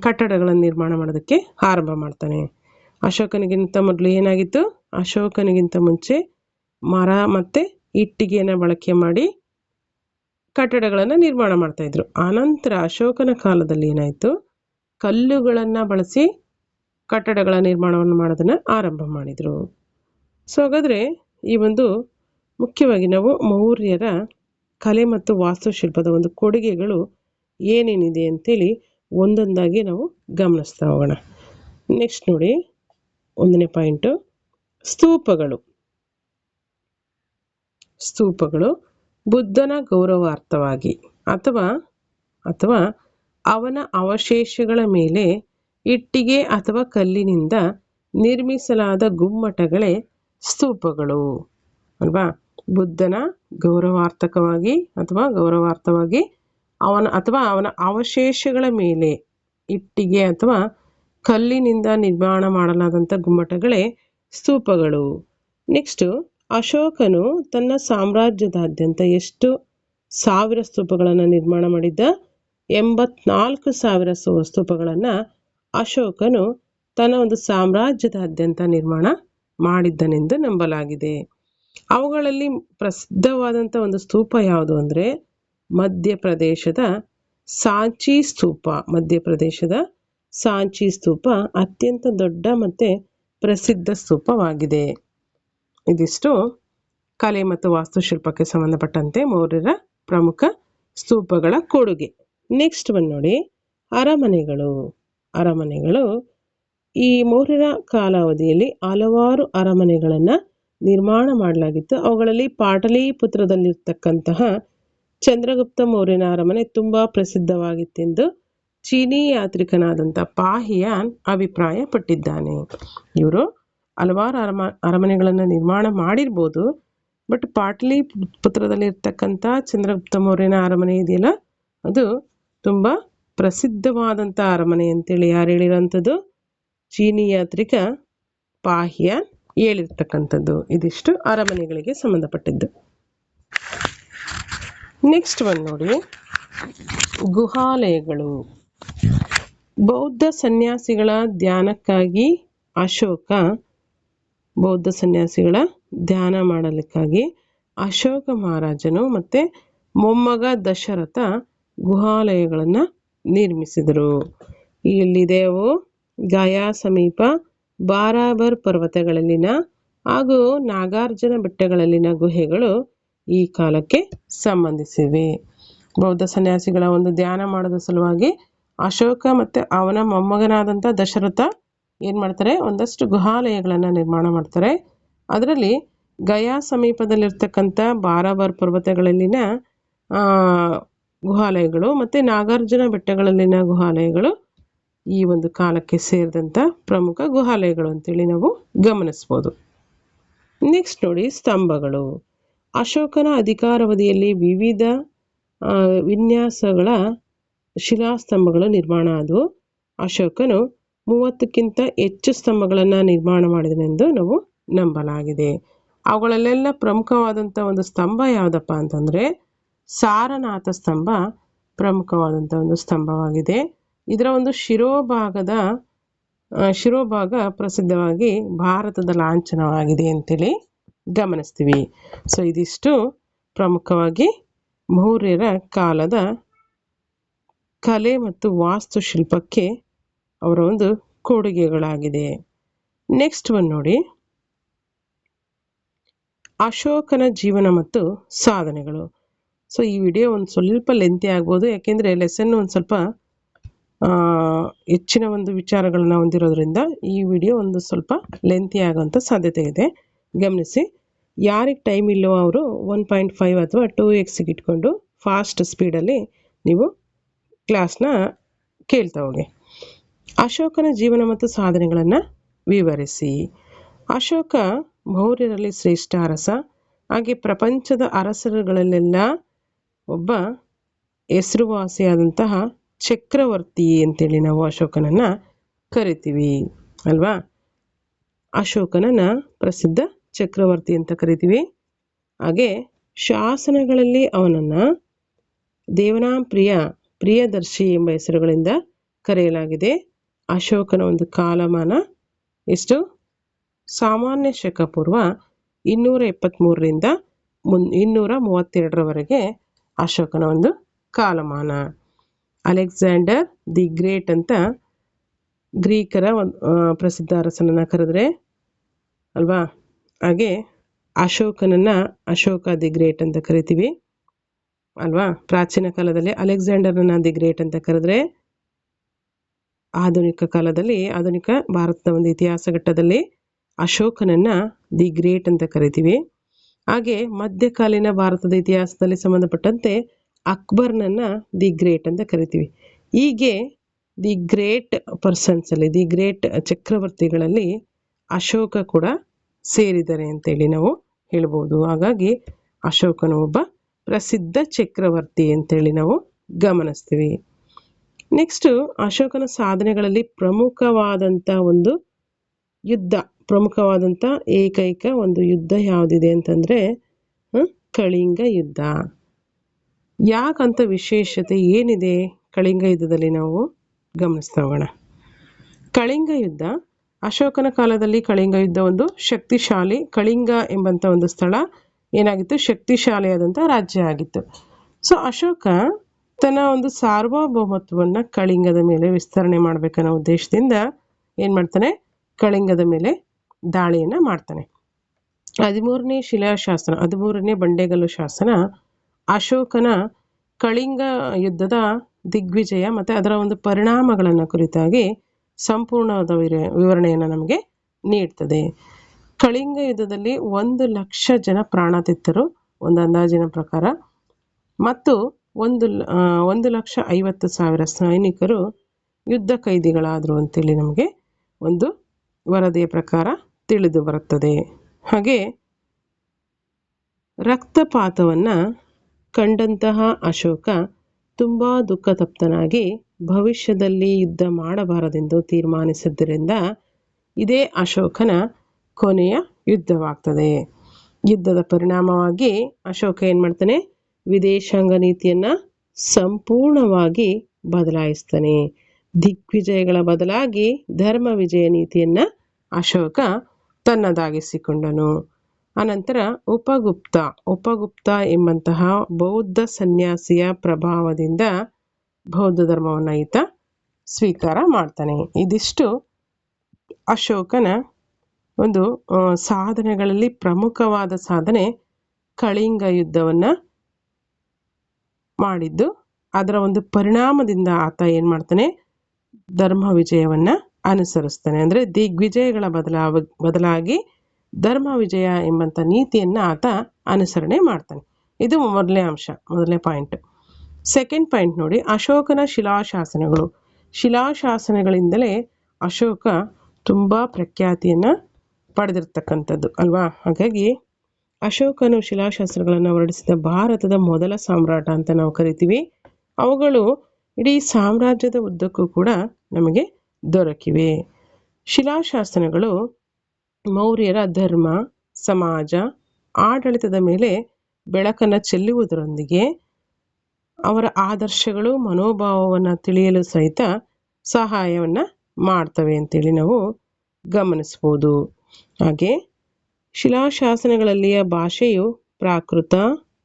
ಕಟ್ಟಡಗಳನ್ನು ನಿರ್ಮಾಣ ಮಾಡೋದಕ್ಕೆ ಆರಂಭ ಮಾಡ್ತಾನೆ. ಅಶೋಕನಿಗಿಂತ ಮೊದಲು ಏನಾಗಿತ್ತು, ಅಶೋಕನಿಗಿಂತ ಮುಂಚೆ ಮರ ಮತ್ತು ಇಟ್ಟಿಗೆಯನ್ನು ಬಳಕೆ ಮಾಡಿ ಕಟ್ಟಡಗಳನ್ನು ನಿರ್ಮಾಣ ಮಾಡ್ತಾಯಿದ್ರು. ಆನಂತರ ಅಶೋಕನ ಕಾಲದಲ್ಲಿ ಏನಾಯಿತು, ಕಲ್ಲುಗಳನ್ನು ಬಳಸಿ ಕಟ್ಟಡಗಳ ನಿರ್ಮಾಣವನ್ನು ಮಾಡೋದನ್ನು ಆರಂಭ ಮಾಡಿದರು. ಸೊ ಹಾಗಾದರೆ ಈ ಒಂದು ಮುಖ್ಯವಾಗಿ ನಾವು ಮೌರ್ಯರ ಕಲೆ ಮತ್ತು ವಾಸ್ತುಶಿಲ್ಪದ ಒಂದು ಕೊಡುಗೆಗಳು ಏನೇನಿದೆ ಅಂತೇಳಿ ಒಂದೊಂದಾಗಿ ನಾವು ಗಮನಿಸ್ತಾ ಹೋಗೋಣ. ನೆಕ್ಸ್ಟ್ ನೋಡಿ, 1ನೇ ಪಾಯಿಂಟು ಸ್ತೂಪಗಳು ಬುದ್ಧನ ಗೌರವಾರ್ಥವಾಗಿ ಅಥವಾ ಅವನ ಅವಶೇಷಗಳ ಮೇಲೆ ಇಟ್ಟಿಗೆ ಅಥವಾ ಕಲ್ಲಿನಿಂದ ನಿರ್ಮಿಸಲಾದ ಗುಮ್ಮಟಗಳೇ ಸ್ತೂಪಗಳು ಅಲ್ವಾ. ಬುದ್ಧನ ಗೌರವಾರ್ಥಕವಾಗಿ ಅಥವಾ ಗೌರವಾರ್ಥವಾಗಿ ಅವನ ಅವಶೇಷಗಳ ಮೇಲೆ ಇಟ್ಟಿಗೆ ಅಥವಾ ಕಲ್ಲಿನಿಂದ ನಿರ್ಮಾಣ ಮಾಡಲಾದಂಥ ಗುಮ್ಮಟಗಳೇ ಸ್ತೂಪಗಳು. ನೆಕ್ಸ್ಟು, ಅಶೋಕನು ತನ್ನ ಸಾಮ್ರಾಜ್ಯದಾದ್ಯಂತ ಎಷ್ಟು ಸಾವಿರ ಸ್ತೂಪಗಳನ್ನು ನಿರ್ಮಾಣ ಮಾಡಿದ್ದ? 84,000 ಸ್ತೂಪಗಳನ್ನು ಅಶೋಕನು ತನ್ನ ಒಂದು ಸಾಮ್ರಾಜ್ಯದಾದ್ಯಂತ ನಿರ್ಮಾಣ ಮಾಡಿದ್ದನೆಂದು ನಂಬಲಾಗಿದೆ. ಅವುಗಳಲ್ಲಿ ಪ್ರಸಿದ್ಧವಾದಂಥ ಒಂದು ಸ್ತೂಪ ಯಾವುದು ಅಂದರೆ ಮಧ್ಯಪ್ರದೇಶದ ಸಾಂಚಿ ಸ್ತೂಪ. ಮಧ್ಯಪ್ರದೇಶದ ಸಾಂಚಿ ಸ್ತೂಪ ಅತ್ಯಂತ ದೊಡ್ಡ ಮತ್ತು ಪ್ರಸಿದ್ಧ ಸ್ತೂಪವಾಗಿದೆ. ಇದಿಷ್ಟು ಕಲೆ ಮತ್ತು ವಾಸ್ತುಶಿಲ್ಪಕ್ಕೆ ಸಂಬಂಧಪಟ್ಟಂತೆ ಮೌರ್ಯರ ಪ್ರಮುಖ ಸ್ತೂಪಗಳ ಕೊಡುಗೆ. ನೆಕ್ಸ್ಟ್ ಬಂದು ನೋಡಿ, ಅರಮನೆಗಳು ಈ ಮೌರ್ಯರ ಕಾಲಾವಧಿಯಲ್ಲಿ ಹಲವಾರು ಅರಮನೆಗಳನ್ನು ನಿರ್ಮಾಣ ಮಾಡಲಾಗಿತ್ತು. ಅವುಗಳಲ್ಲಿ ಪಾಟಲಿಪುತ್ರದಲ್ಲಿರ್ತಕ್ಕಂತಹ ಚಂದ್ರಗುಪ್ತ ಮೌರ್ಯನ ಅರಮನೆ ತುಂಬ ಪ್ರಸಿದ್ಧವಾಗಿತ್ತೆಂದು ಚೀನಿ ಯಾತ್ರಿಕನಾದಂಥ ಪಾಹಿಯಾನ್ ಅಭಿಪ್ರಾಯಪಟ್ಟಿದ್ದಾನೆ. ಇವರು ಹಲವಾರು ಅರಮನೆಗಳನ್ನು ನಿರ್ಮಾಣ ಮಾಡಿರ್ಬೋದು, ಬಟ್ ಪಾಟಲಿಪುತ್ರದಲ್ಲಿರ್ತಕ್ಕಂಥ ಚಂದ್ರಗುಪ್ತ ಮೌರ್ಯನ ಅರಮನೆ ಇದೆಯಲ್ಲ, ಅದು ತುಂಬ ಪ್ರಸಿದ್ಧವಾದಂಥ ಅರಮನೆ ಅಂತೇಳಿ ಯಾರು ಹೇಳಿರೋಂಥದ್ದು? ಚೀನಿ ಯಾತ್ರಿಕ ಪಾಹಿಯಾನ್ ಹೇಳಿರ್ತಕ್ಕಂಥದ್ದು. ಇದಿಷ್ಟು ಅರಮನೆಗಳಿಗೆ ಸಂಬಂಧಪಟ್ಟಿದ್ದು. ನೆಕ್ಸ್ಟ್ ಬಂದು ನೋಡಿ, ಗುಹಾಲಯಗಳು. ಬೌದ್ಧ ಸನ್ಯಾಸಿಗಳ ಧ್ಯಾನಕ್ಕಾಗಿ ಧ್ಯಾನ ಮಾಡಲಿಕ್ಕಾಗಿ ಅಶೋಕ ಮಹಾರಾಜನು ಮತ್ತು ಮೊಮ್ಮಗ ದಶರಥ ಗುಹಾಲಯಗಳನ್ನು ನಿರ್ಮಿಸಿದರು. ಇಲ್ಲಿದೆ ಅವು ಗಯಾ ಸಮೀಪ ಬಾರಾಬರ್ ಪರ್ವತಗಳಲ್ಲಿನ ಹಾಗೂ ನಾಗಾರ್ಜುನ ಬೆಟ್ಟಗಳಲ್ಲಿನ ಗುಹೆಗಳು ಈ ಕಾಲಕ್ಕೆ ಸಂಬಂಧಿಸಿವೆ. ಬೌದ್ಧ ಸನ್ಯಾಸಿಗಳ ಒಂದು ಧ್ಯಾನ ಮಾಡೋದ್ರ ಸಲುವಾಗಿ ಅಶೋಕ ಮತ್ತು ಅವನ ಮೊಮ್ಮಗನಾದಂಥ ದಶರಥ ಏನು ಮಾಡ್ತಾರೆ, ಒಂದಷ್ಟು ಗುಹಾಲಯಗಳನ್ನು ನಿರ್ಮಾಣ ಮಾಡ್ತಾರೆ. ಅದರಲ್ಲಿ ಗಯಾ ಸಮೀಪದಲ್ಲಿರ್ತಕ್ಕಂಥ ಬಾರಾಬರ್ ಪರ್ವತಗಳಲ್ಲಿನ ಗುಹಾಲಯಗಳು ಮತ್ತು ನಾಗಾರ್ಜುನ ಬೆಟ್ಟಗಳಲ್ಲಿನ ಗುಹಾಲಯಗಳು ಈ ಒಂದು ಕಾಲಕ್ಕೆ ಸೇರಿದಂಥ ಪ್ರಮುಖ ಗುಹಾಲಯಗಳು ಅಂತೇಳಿ ನಾವು ಗಮನಿಸ್ಬೋದು. ನೆಕ್ಸ್ಟ್ ನೋಡಿ, ಸ್ತಂಭಗಳು. ಅಶೋಕನ ಅಧಿಕಾರಾವಧಿಯಲ್ಲಿ ವಿವಿಧ ವಿನ್ಯಾಸಗಳ ಶಿಲಾಸ್ತಂಭಗಳು ನಿರ್ಮಾಣ ಆದವು. ಅಶೋಕನು 30ಕ್ಕಿಂತ ಹೆಚ್ಚು ಸ್ತಂಭಗಳನ್ನು ನಿರ್ಮಾಣ ಮಾಡಿದನೆಂದು ನಾವು ನಂಬಲಾಗಿದೆ. ಅವುಗಳಲ್ಲೆಲ್ಲ ಪ್ರಮುಖವಾದಂಥ ಒಂದು ಸ್ತಂಭ ಯಾವುದಪ್ಪ ಅಂತಂದರೆ ಸಾರನಾಥ ಸ್ತಂಭ ಪ್ರಮುಖವಾದಂಥ ಒಂದು ಸ್ತಂಭವಾಗಿದೆ. ಇದರ ಒಂದು ಶಿರೋಭಾಗ ಪ್ರಸಿದ್ಧವಾಗಿ ಭಾರತದ ಲಾಂಛನವಾಗಿದೆ ಅಂತೇಳಿ ಗಮನಿಸ್ತೀವಿ. ಸೊ ಇದಿಷ್ಟು ಪ್ರಮುಖವಾಗಿ ಮೌರ್ಯರ ಕಾಲದ ಕಲೆ ಮತ್ತು ವಾಸ್ತುಶಿಲ್ಪಕ್ಕೆ ಅವರ ಒಂದು ಕೊಡುಗೆಗಳಾಗಿದೆ. ನೆಕ್ಸ್ಟ್ ಒಂದು ನೋಡಿ, ಅಶೋಕನ ಜೀವನ ಮತ್ತು ಸಾಧನೆಗಳು. ಸೊ ಈ ವಿಡಿಯೋ ಒಂದು ಸ್ವಲ್ಪ ಲೆಂತಿ ಆಗ್ಬೋದು, ಯಾಕೆಂದರೆ ಲೆಸನ್ ಒಂದು ಸ್ವಲ್ಪ ಹೆಚ್ಚಿನ ಒಂದು ವಿಚಾರಗಳನ್ನ ಹೊಂದಿರೋದ್ರಿಂದ ಈ ವಿಡಿಯೋ ಒಂದು ಸ್ವಲ್ಪ ಲೆಂತಿ ಆಗೋಂಥ ಸಾಧ್ಯತೆ ಇದೆ. ಗಮನಿಸಿ, ಯಾರಿಗೆ ಟೈಮ್ ಇಲ್ಲವೋ ಅವರು 1.5 ಅಥವಾ 2x ಇಟ್ಕೊಂಡು ಫಾಸ್ಟ್ ಸ್ಪೀಡಲ್ಲಿ ನೀವು ಕ್ಲಾಸ್ನ ಕೇಳ್ತಾ ಹೋಗಿ. ಅಶೋಕನ ಜೀವನ ಮತ್ತು ಸಾಧನೆಗಳನ್ನು ವಿವರಿಸಿ. ಅಶೋಕ ಮೌರ್ಯರಲ್ಲಿ ಶ್ರೇಷ್ಠ ಅರಸ, ಹಾಗೆ ಪ್ರಪಂಚದ ಅರಸರುಗಳಲ್ಲೆಲ್ಲ ಒಬ್ಬ ಹೆಸರುವಾಸಿಯಾದಂತಹ ಚಕ್ರವರ್ತಿ ಅಂತೇಳಿ ನಾವು ಅಶೋಕನನ್ನು ಕರಿತೀವಿ ಅಲ್ವಾ. ಅಶೋಕನನ್ನು ಪ್ರಸಿದ್ಧ ಚಕ್ರವರ್ತಿ ಅಂತ ಕರಿತೀವಿ. ಹಾಗೆ ಶಾಸನಗಳಲ್ಲಿ ಅವನನ್ನು ಪ್ರಿಯದರ್ಶಿ ಎಂಬ ಹೆಸರುಗಳಿಂದ ಕರೆಯಲಾಗಿದೆ. ಅಶೋಕನ ಒಂದು ಕಾಲಮಾನ ಎಷ್ಟು? ಸಾಮಾನ್ಯ ಶಕ ಪೂರ್ವ 273ರಿಂದ 232ರವರೆಗೆ ಅಶೋಕನ ಒಂದು ಕಾಲಮಾನ. ಅಲೆಕ್ಸಾಂಡರ್ ದಿ ಗ್ರೇಟ್ ಅಂತ ಗ್ರೀಕರ ಪ್ರಸಿದ್ಧ ಅರಸನನ್ನು ಕರೆದ್ರೆ ಅಲ್ವಾ. ಹಾಗೆ ಅಶೋಕನನ್ನು ಅಶೋಕ ದಿ ಗ್ರೇಟ್ ಅಂತ ಕರಿತೀವಿ ಅಲ್ವಾ. ಪ್ರಾಚೀನ ಕಾಲದಲ್ಲಿ ಅಲೆಕ್ಸಾಂಡರ್ನ ದಿ ಗ್ರೇಟ್ ಅಂತ ಕರೆದ್ರೆ, ಆಧುನಿಕ ಕಾಲದಲ್ಲಿ ಆಧುನಿಕ ಭಾರತದ ಒಂದು ಇತಿಹಾಸ ಘಟ್ಟದಲ್ಲಿ ಅಶೋಕನನ್ನು ದಿ ಗ್ರೇಟ್ ಅಂತ ಕರಿತೀವಿ. ಹಾಗೆ ಮಧ್ಯಕಾಲೀನ ಭಾರತದ ಇತಿಹಾಸದಲ್ಲಿ ಸಂಬಂಧಪಟ್ಟಂತೆ ಅಕ್ಬರ್ನನ್ನು ದಿ ಗ್ರೇಟ್ ಅಂತ ಕರಿತೀವಿ. ಹೀಗೆ ದಿ ಗ್ರೇಟ್ ಪರ್ಸನ್ಸಲ್ಲಿ, ದಿ ಗ್ರೇಟ್ ಚಕ್ರವರ್ತಿಗಳಲ್ಲಿ ಅಶೋಕ ಕೂಡ ಸೇರಿದ್ದಾರೆ ಅಂತೇಳಿ ನಾವು ಹೇಳ್ಬೋದು. ಹಾಗಾಗಿ ಅಶೋಕನು ಒಬ್ಬ ಪ್ರಸಿದ್ಧ ಚಕ್ರವರ್ತಿ ಅಂತೇಳಿ ನಾವು ಗಮನಿಸ್ತೀವಿ. ನೆಕ್ಸ್ಟು ಅಶೋಕನ ಸಾಧನೆಗಳಲ್ಲಿ ಪ್ರಮುಖವಾದಂಥ ಏಕೈಕ ಒಂದು ಯುದ್ಧ ಯಾವುದಿದೆ ಅಂತಂದರೆ ಕಳಿಂಗ ಯುದ್ಧ. ಯಾಕಂತ ವಿಶೇಷತೆ ಏನಿದೆ ಕಳಿಂಗ ಯುದ್ಧದಲ್ಲಿ ನಾವು ಗಮನಿಸ್ತಾ ಹೋಗೋಣ. ಕಳಿಂಗ ಯುದ್ಧ ಅಶೋಕನ ಕಾಲದಲ್ಲಿ ಕಳಿಂಗ ಯುದ್ಧ ಒಂದು ಶಕ್ತಿಶಾಲಿ, ಕಳಿಂಗ ಎಂಬಂಥ ಒಂದು ಸ್ಥಳ ಏನಾಗಿತ್ತು, ಶಕ್ತಿಶಾಲಿಯಾದಂಥ ರಾಜ್ಯ ಆಗಿತ್ತು. ಸೊ ಅಶೋಕ ತನ್ನ ಒಂದು ಸಾರ್ವಭೌಮತ್ವವನ್ನು ಕಳಿಂಗದ ಮೇಲೆ ವಿಸ್ತರಣೆ ಮಾಡಬೇಕನ್ನೋ ಉದ್ದೇಶದಿಂದ ಏನು ಮಾಡ್ತಾನೆ, ಕಳಿಂಗದ ಮೇಲೆ ದಾಳಿಯನ್ನು ಮಾಡ್ತಾನೆ. 13ನೇ ಶಿಲಾಶಾಸನ, 13ನೇ ಬಂಡೆಗಲ್ಲು ಶಾಸನ ಅಶೋಕನ ಕಳಿಂಗ ಯುದ್ಧದ ದಿಗ್ವಿಜಯ ಮತ್ತು ಅದರ ಒಂದು ಪರಿಣಾಮಗಳನ್ನು ಕುರಿತಾಗಿ ಸಂಪೂರ್ಣವಾದ ವಿವರಣೆಯನ್ನು ನಮಗೆ ನೀಡ್ತದೆ. ಕಳಿಂಗ ಯುದ್ಧದಲ್ಲಿ 1,00,000 ಜನ ಪ್ರಾಣ ತೆತ್ತರು ಒಂದು ಅಂದಾಜಿನ ಪ್ರಕಾರ, ಮತ್ತು 1,50,000 ಸೈನಿಕರು ಯುದ್ಧ ಕೈದಿಗಳಾದರು ಅಂತೇಳಿ ನಮಗೆ ಒಂದು ವರದಿಯ ಪ್ರಕಾರ ತಿಳಿದು ಬರುತ್ತದೆ. ಹಾಗೆ ರಕ್ತಪಾತವನ್ನು ಕಂಡಂತಹ ಅಶೋಕ ತುಂಬ ದುಃಖತಪ್ತನಾಗಿ ಭವಿಷ್ಯದಲ್ಲಿ ಯುದ್ಧ ಮಾಡಬಾರದೆಂದು ತೀರ್ಮಾನಿಸಿದ್ದರಿಂದ ಇದೇ ಅಶೋಕನ ಕೊನೆಯ ಯುದ್ಧವಾಗ್ತದೆ. ಯುದ್ಧದ ಪರಿಣಾಮವಾಗಿ ಅಶೋಕ ಏನು ಮಾಡ್ತಾನೆ, ವಿದೇಶಾಂಗ ನೀತಿಯನ್ನು ಸಂಪೂರ್ಣವಾಗಿ ಬದಲಾಯಿಸ್ತಾನೆ. ದಿಗ್ವಿಜಯಗಳ ಬದಲಾಗಿ ಧರ್ಮ ವಿಜಯ ನೀತಿಯನ್ನು ಅಶೋಕ ತನ್ನದಾಗಿಸಿಕೊಂಡನು. ಅನಂತರ ಉಪಗುಪ್ತ ಎಂಬಂತಹ ಬೌದ್ಧ ಸನ್ಯಾಸಿಯ ಪ್ರಭಾವದಿಂದ ಬೌದ್ಧ ಧರ್ಮವನ್ನು ಈತ ಸ್ವೀಕಾರ ಮಾಡ್ತಾನೆ. ಇದಿಷ್ಟು ಅಶೋಕನ ಒಂದು ಸಾಧನೆಗಳಲ್ಲಿ ಪ್ರಮುಖವಾದ ಸಾಧನೆ ಕಳಿಂಗ ಯುದ್ಧವನ್ನು ಮಾಡಿದ್ದು. ಅದರ ಒಂದು ಪರಿಣಾಮದಿಂದ ಆತ ಏನು ಮಾಡ್ತಾನೆ, ಧರ್ಮ ವಿಜಯವನ್ನು ಅನುಸರಿಸ್ತಾನೆ. ಅಂದರೆ ದಿಗ್ವಿಜಯಗಳ ಬದಲಾಗಿ ಧರ್ಮ ವಿಜಯ ಎಂಬಂಥ ನೀತಿಯನ್ನು ಆತ ಅನುಸರಣೆ ಮಾಡ್ತಾನೆ. ಇದು ಮೊದಲನೇ ಪಾಯಿಂಟ್. ಸೆಕೆಂಡ್ ಪಾಯಿಂಟ್ ನೋಡಿ, ಅಶೋಕನ ಶಿಲಾಶಾಸನಗಳಿಂದಲೇ ಅಶೋಕ ತುಂಬ ಪ್ರಖ್ಯಾತಿಯನ್ನು ಪಡೆದಿರ್ತಕ್ಕಂಥದ್ದು ಅಲ್ವಾ. ಹಾಗಾಗಿ ಅಶೋಕನು ಶಿಲಾಶಾಸನಗಳನ್ನು ಹೊರಡಿಸಿದ ಭಾರತದ ಮೊದಲ ಸಾಮ್ರಾಟ ಅಂತ ನಾವು ಕರಿತೀವಿ. ಅವುಗಳು ಇಡೀ ಸಾಮ್ರಾಜ್ಯದ ಉದ್ದಕ್ಕೂ ಕೂಡ ನಮಗೆ ದೊರಕಿವೆ. ಶಿಲಾಶಾಸನಗಳು ಮೌರ್ಯರ ಧರ್ಮ, ಸಮಾಜ, ಆಡಳಿತದ ಮೇಲೆ ಬೆಳಕನ್ನು ಚೆಲ್ಲುವುದರೊಂದಿಗೆ ಅವರ ಆದರ್ಶಗಳು, ಮನೋಭಾವವನ್ನು ತಿಳಿಯಲು ಸಹಿತ ಸಹಾಯವನ್ನು ಮಾಡ್ತವೆ ಅಂತೇಳಿ ನಾವು ಗಮನಿಸ್ಬೋದು. ಹಾಗೆ ಶಿಲಾಶಾಸನಗಳಲ್ಲಿಯ ಭಾಷೆಯು ಪ್ರಾಕೃತ,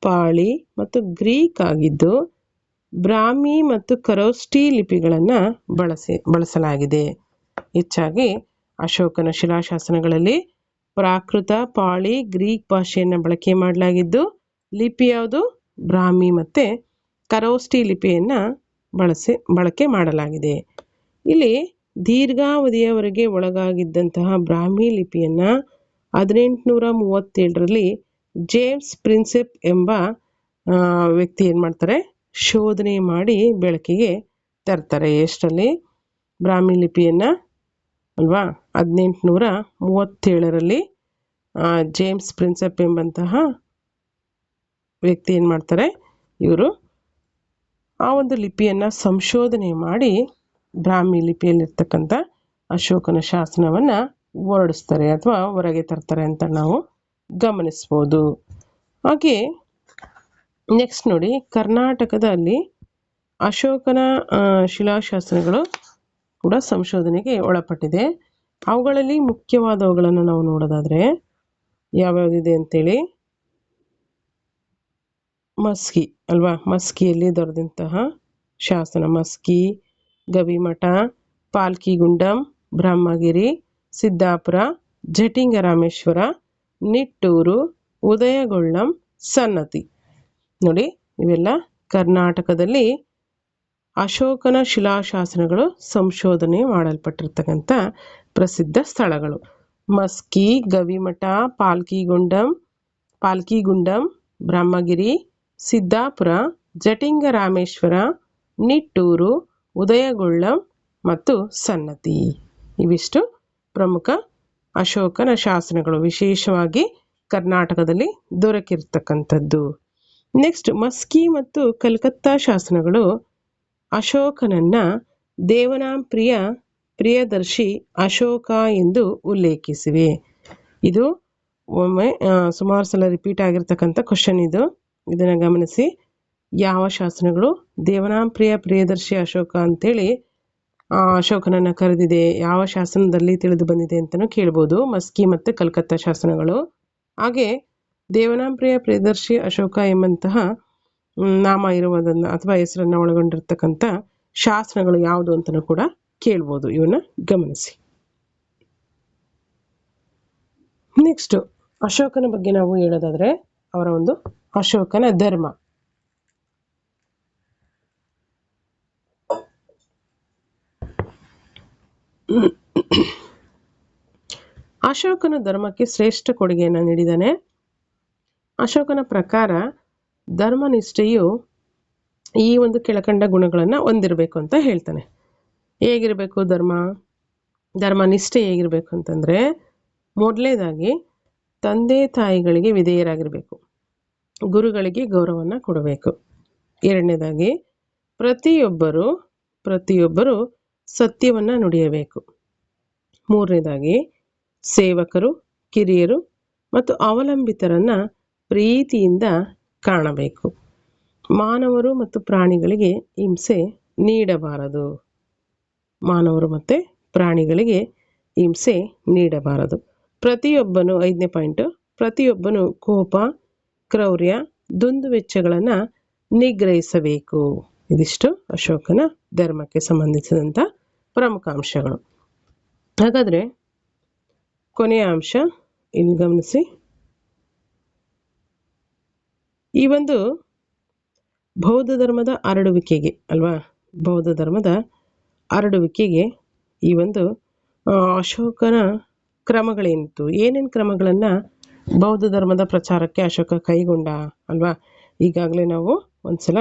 ಪಾಳಿ ಮತ್ತು ಗ್ರೀಕ್ ಆಗಿದ್ದು ಬ್ರಾಹ್ಮಿ ಮತ್ತು ಖರೋಷ್ಠಿ ಲಿಪಿಗಳನ್ನು ಬಳಸಲಾಗಿದೆ. ಹೆಚ್ಚಾಗಿ ಅಶೋಕನ ಶಿಲಾಶಾಸನಗಳಲ್ಲಿ ಪ್ರಾಕೃತ, ಪಾಳಿ, ಗ್ರೀಕ್ ಭಾಷೆಯನ್ನು ಬಳಕೆ ಮಾಡಲಾಗಿದ್ದು ಲಿಪಿ ಯಾವುದು, ಬ್ರಾಹ್ಮಿ ಮತ್ತು ಖರೋಷ್ಠಿ ಲಿಪಿಯನ್ನು ಬಳಕೆ ಮಾಡಲಾಗಿದೆ. ಇಲ್ಲಿ ದೀರ್ಘಾವಧಿಯವರೆಗೆ ಒಳಗಾಗಿದ್ದಂತಹ ಬ್ರಾಹ್ಮಿ ಲಿಪಿಯನ್ನು 1837ರಲ್ಲಿ ಜೇಮ್ಸ್ ಪ್ರಿನ್ಸೆಪ್ ಎಂಬ ವ್ಯಕ್ತಿ ಏನು ಮಾಡ್ತಾರೆ, ಶೋಧನೆ ಮಾಡಿ ಬೆಳಕಿಗೆ ತರ್ತಾರೆ. ಎಷ್ಟರಲ್ಲಿ, ಬ್ರಾಹ್ಮಿ ಲಿಪಿಯನ್ನು ಅಲ್ವಾ, 1837ರಲ್ಲಿ ಜೇಮ್ಸ್ ಪ್ರಿನ್ಸೆಪ್ ಎಂಬಂತಹ ವ್ಯಕ್ತಿ ಏನು ಮಾಡ್ತಾರೆ, ಇವರು ಆ ಒಂದು ಲಿಪಿಯನ್ನು ಸಂಶೋಧನೆ ಮಾಡಿ ಬ್ರಾಹ್ಮಿ ಲಿಪಿಯಲ್ಲಿರ್ತಕ್ಕಂಥ ಅಶೋಕನ ಶಾಸನವನ್ನು ಹೊರಡಿಸ್ತಾರೆ ಅಥವಾ ಹೊರಗೆ ತರ್ತಾರೆ ಅಂತ ನಾವು ಗಮನಿಸ್ಬೋದು. ಹಾಗೆ ನೆಕ್ಸ್ಟ್ ನೋಡಿ, ಕರ್ನಾಟಕದಲ್ಲಿ ಅಶೋಕನ ಶಿಲಾಶಾಸನಗಳು ಕೂಡ ಸಂಶೋಧನೆಗೆ ಒಳಪಟ್ಟಿದೆ. ಅವುಗಳಲ್ಲಿ ಮುಖ್ಯವಾದವುಗಳನ್ನು ನಾವು ನೋಡೋದಾದರೆ ಯಾವ್ಯಾವುದಿದೆ ಅಂತೇಳಿ, ಮಸ್ಕಿ ಅಲ್ವಾ, ಮಸ್ಕಿಯಲ್ಲಿ ದೊರೆದಂತಹ ಶಾಸನ ಮಸ್ಕಿ, ಗವಿಮಠ, ಪಾಲ್ಕಿಗುಂಡಂ, ಬ್ರಹ್ಮಗಿರಿ, ಸಿದ್ದಾಪುರ, ಜಟಿಂಗರಾಮೇಶ್ವರ, ನಿಟ್ಟೂರು, ಉದಯಗೊಳ್ಳಂ, ಸನ್ನತಿ. ನೋಡಿ, ಇವೆಲ್ಲ ಕರ್ನಾಟಕದಲ್ಲಿ ಅಶೋಕನ ಶಿಲಾಶಾಸನಗಳು ಸಂಶೋಧನೆ ಮಾಡಲ್ಪಟ್ಟಿರ್ತಕ್ಕಂಥ ಪ್ರಸಿದ್ಧ ಸ್ಥಳಗಳು. ಮಸ್ಕಿ, ಗವಿಮಠ, ಪಾಲ್ಕಿಗುಂಡಂ, ಬ್ರಹ್ಮಗಿರಿ, ಸಿದ್ದಾಪುರ, ಜಟಿಂಗರಾಮೇಶ್ವರ, ನಿಟ್ಟೂರು, ಉದಯಗೊಳ್ಳಂ ಮತ್ತು ಸನ್ನತಿ. ಇವಿಷ್ಟು ಪ್ರಮುಖ ಅಶೋಕನ ಶಾಸನಗಳು. ವಿಶೇಷವಾಗಿ ಕರ್ನಾಟಕದಲ್ಲಿ ದೊರಕಿರ್ತಕ್ಕಂಥದ್ದು. ನೆಕ್ಸ್ಟ್, ಮಸ್ಕಿ ಮತ್ತು ಕಲ್ಕತ್ತಾ ಶಾಸನಗಳು ಅಶೋಕನನ್ನ ದೇವನಾಂಪ್ರಿಯ ಪ್ರಿಯದರ್ಶಿ ಅಶೋಕ ಎಂದು ಉಲ್ಲೇಖಿಸಿವೆ. ಇದು ಒಮ್ಮೆ ಸುಮಾರು ಸಲ ರಿಪೀಟ್ ಆಗಿರ್ತಕ್ಕಂಥ ಕ್ವಶನ್ ಇದು. ಇದನ್ನು ಗಮನಿಸಿ. ಯಾವ ಶಾಸನಗಳು ದೇವನಾಂಪ್ರಿಯ ಪ್ರಿಯದರ್ಶಿ ಅಶೋಕ ಅಂತೇಳಿ ಅಶೋಕನನ್ನು ಕರೆದಿದೆ, ಯಾವ ಶಾಸನದಲ್ಲಿ ತಿಳಿದು ಬಂದಿದೆ ಅಂತಲೂ ಕೇಳ್ಬೋದು. ಮಸ್ಕಿ ಮತ್ತು ಕಲ್ಕತ್ತಾ ಶಾಸನಗಳು. ಹಾಗೆ ದೇವನಾಂಪ್ರಿಯ ಪ್ರಿಯದರ್ಶಿ ಅಶೋಕ ಎಂಬಂತಹ ನಾಮ ಇರುವುದನ್ನು ಅಥವಾ ಹೆಸರನ್ನು ಒಳಗೊಂಡಿರ್ತಕ್ಕಂಥ ಶಾಸನಗಳು ಯಾವುದು ಅಂತಲೂ ಕೂಡ ಕೇಳ್ಬೋದು. ಇವನ್ನ ಗಮನಿಸಿ. ನೆಕ್ಸ್ಟ್, ಅಶೋಕನ ಬಗ್ಗೆ ನಾವು ಹೇಳೋದಾದ್ರೆ ಅವರ ಒಂದು ಅಶೋಕನ ಧರ್ಮ. ಅಶೋಕನ ಧರ್ಮಕ್ಕೆ ಶ್ರೇಷ್ಠ ಕೊಡುಗೆಯನ್ನು ನೀಡಿದ್ದಾನೆ. ಅಶೋಕನ ಪ್ರಕಾರ ಧರ್ಮನಿಷ್ಠೆಯು ಈ ಒಂದು ಕೆಳಕಂಡ ಗುಣಗಳನ್ನು ಹೊಂದಿರಬೇಕು ಅಂತ ಹೇಳ್ತಾನೆ. ಹೇಗಿರಬೇಕು ಧರ್ಮನಿಷ್ಠೆ ಹೇಗಿರಬೇಕು ಅಂತಂದರೆ, ಮೊದಲನೇದಾಗಿ ತಂದೆ ತಾಯಿಗಳಿಗೆ ವಿಧೇಯರಾಗಿರಬೇಕು, ಗುರುಗಳಿಗೆ ಗೌರವವನ್ನು ಕೊಡಬೇಕು. ಎರಡನೇದಾಗಿ ಪ್ರತಿಯೊಬ್ಬರು ಸತ್ಯವನ್ನು ನುಡಿಯಬೇಕು. ಮೂರನೇದಾಗಿ ಸೇವಕರು, ಕಿರಿಯರು ಮತ್ತು ಅವಲಂಬಿತರನ್ನು ಪ್ರೀತಿಯಿಂದ ಕಾಣಬೇಕು. ಮಾನವರು ಮತ್ತು ಪ್ರಾಣಿಗಳಿಗೆ ಹಿಂಸೆ ನೀಡಬಾರದು. ಪ್ರತಿಯೊಬ್ಬನು 5ನೇ ಪಾಯಿಂಟು, ಪ್ರತಿಯೊಬ್ಬನು ಕೋಪ, ಕ್ರೌರ್ಯ, ದುಂದುವೆಚ್ಚಗಳನ್ನು ನಿಗ್ರಹಿಸಬೇಕು. ಇದಿಷ್ಟು ಅಶೋಕನ ಧರ್ಮಕ್ಕೆ ಸಂಬಂಧಿಸಿದಂಥ ಪ್ರಮುಖ ಅಂಶಗಳು. ಹಾಗಾದರೆ ಕೊನೆಯ ಅಂಶ ಇಲ್ಲಿ ಗಮನಿಸಿ. ಈ ಒಂದು ಬೌದ್ಧ ಧರ್ಮದ ಹರಡುವಿಕೆಗೆ ಈ ಒಂದು ಅಶೋಕನ ಕ್ರಮಗಳೇನಿತ್ತು, ಏನೇನು ಕ್ರಮಗಳನ್ನು ಬೌದ್ಧ ಧರ್ಮದ ಪ್ರಚಾರಕ್ಕೆ ಅಶೋಕ ಕೈಗೊಂಡ ಅಲ್ವಾ. ಈಗಾಗಲೇ ನಾವು ಒಂದ್ಸಲ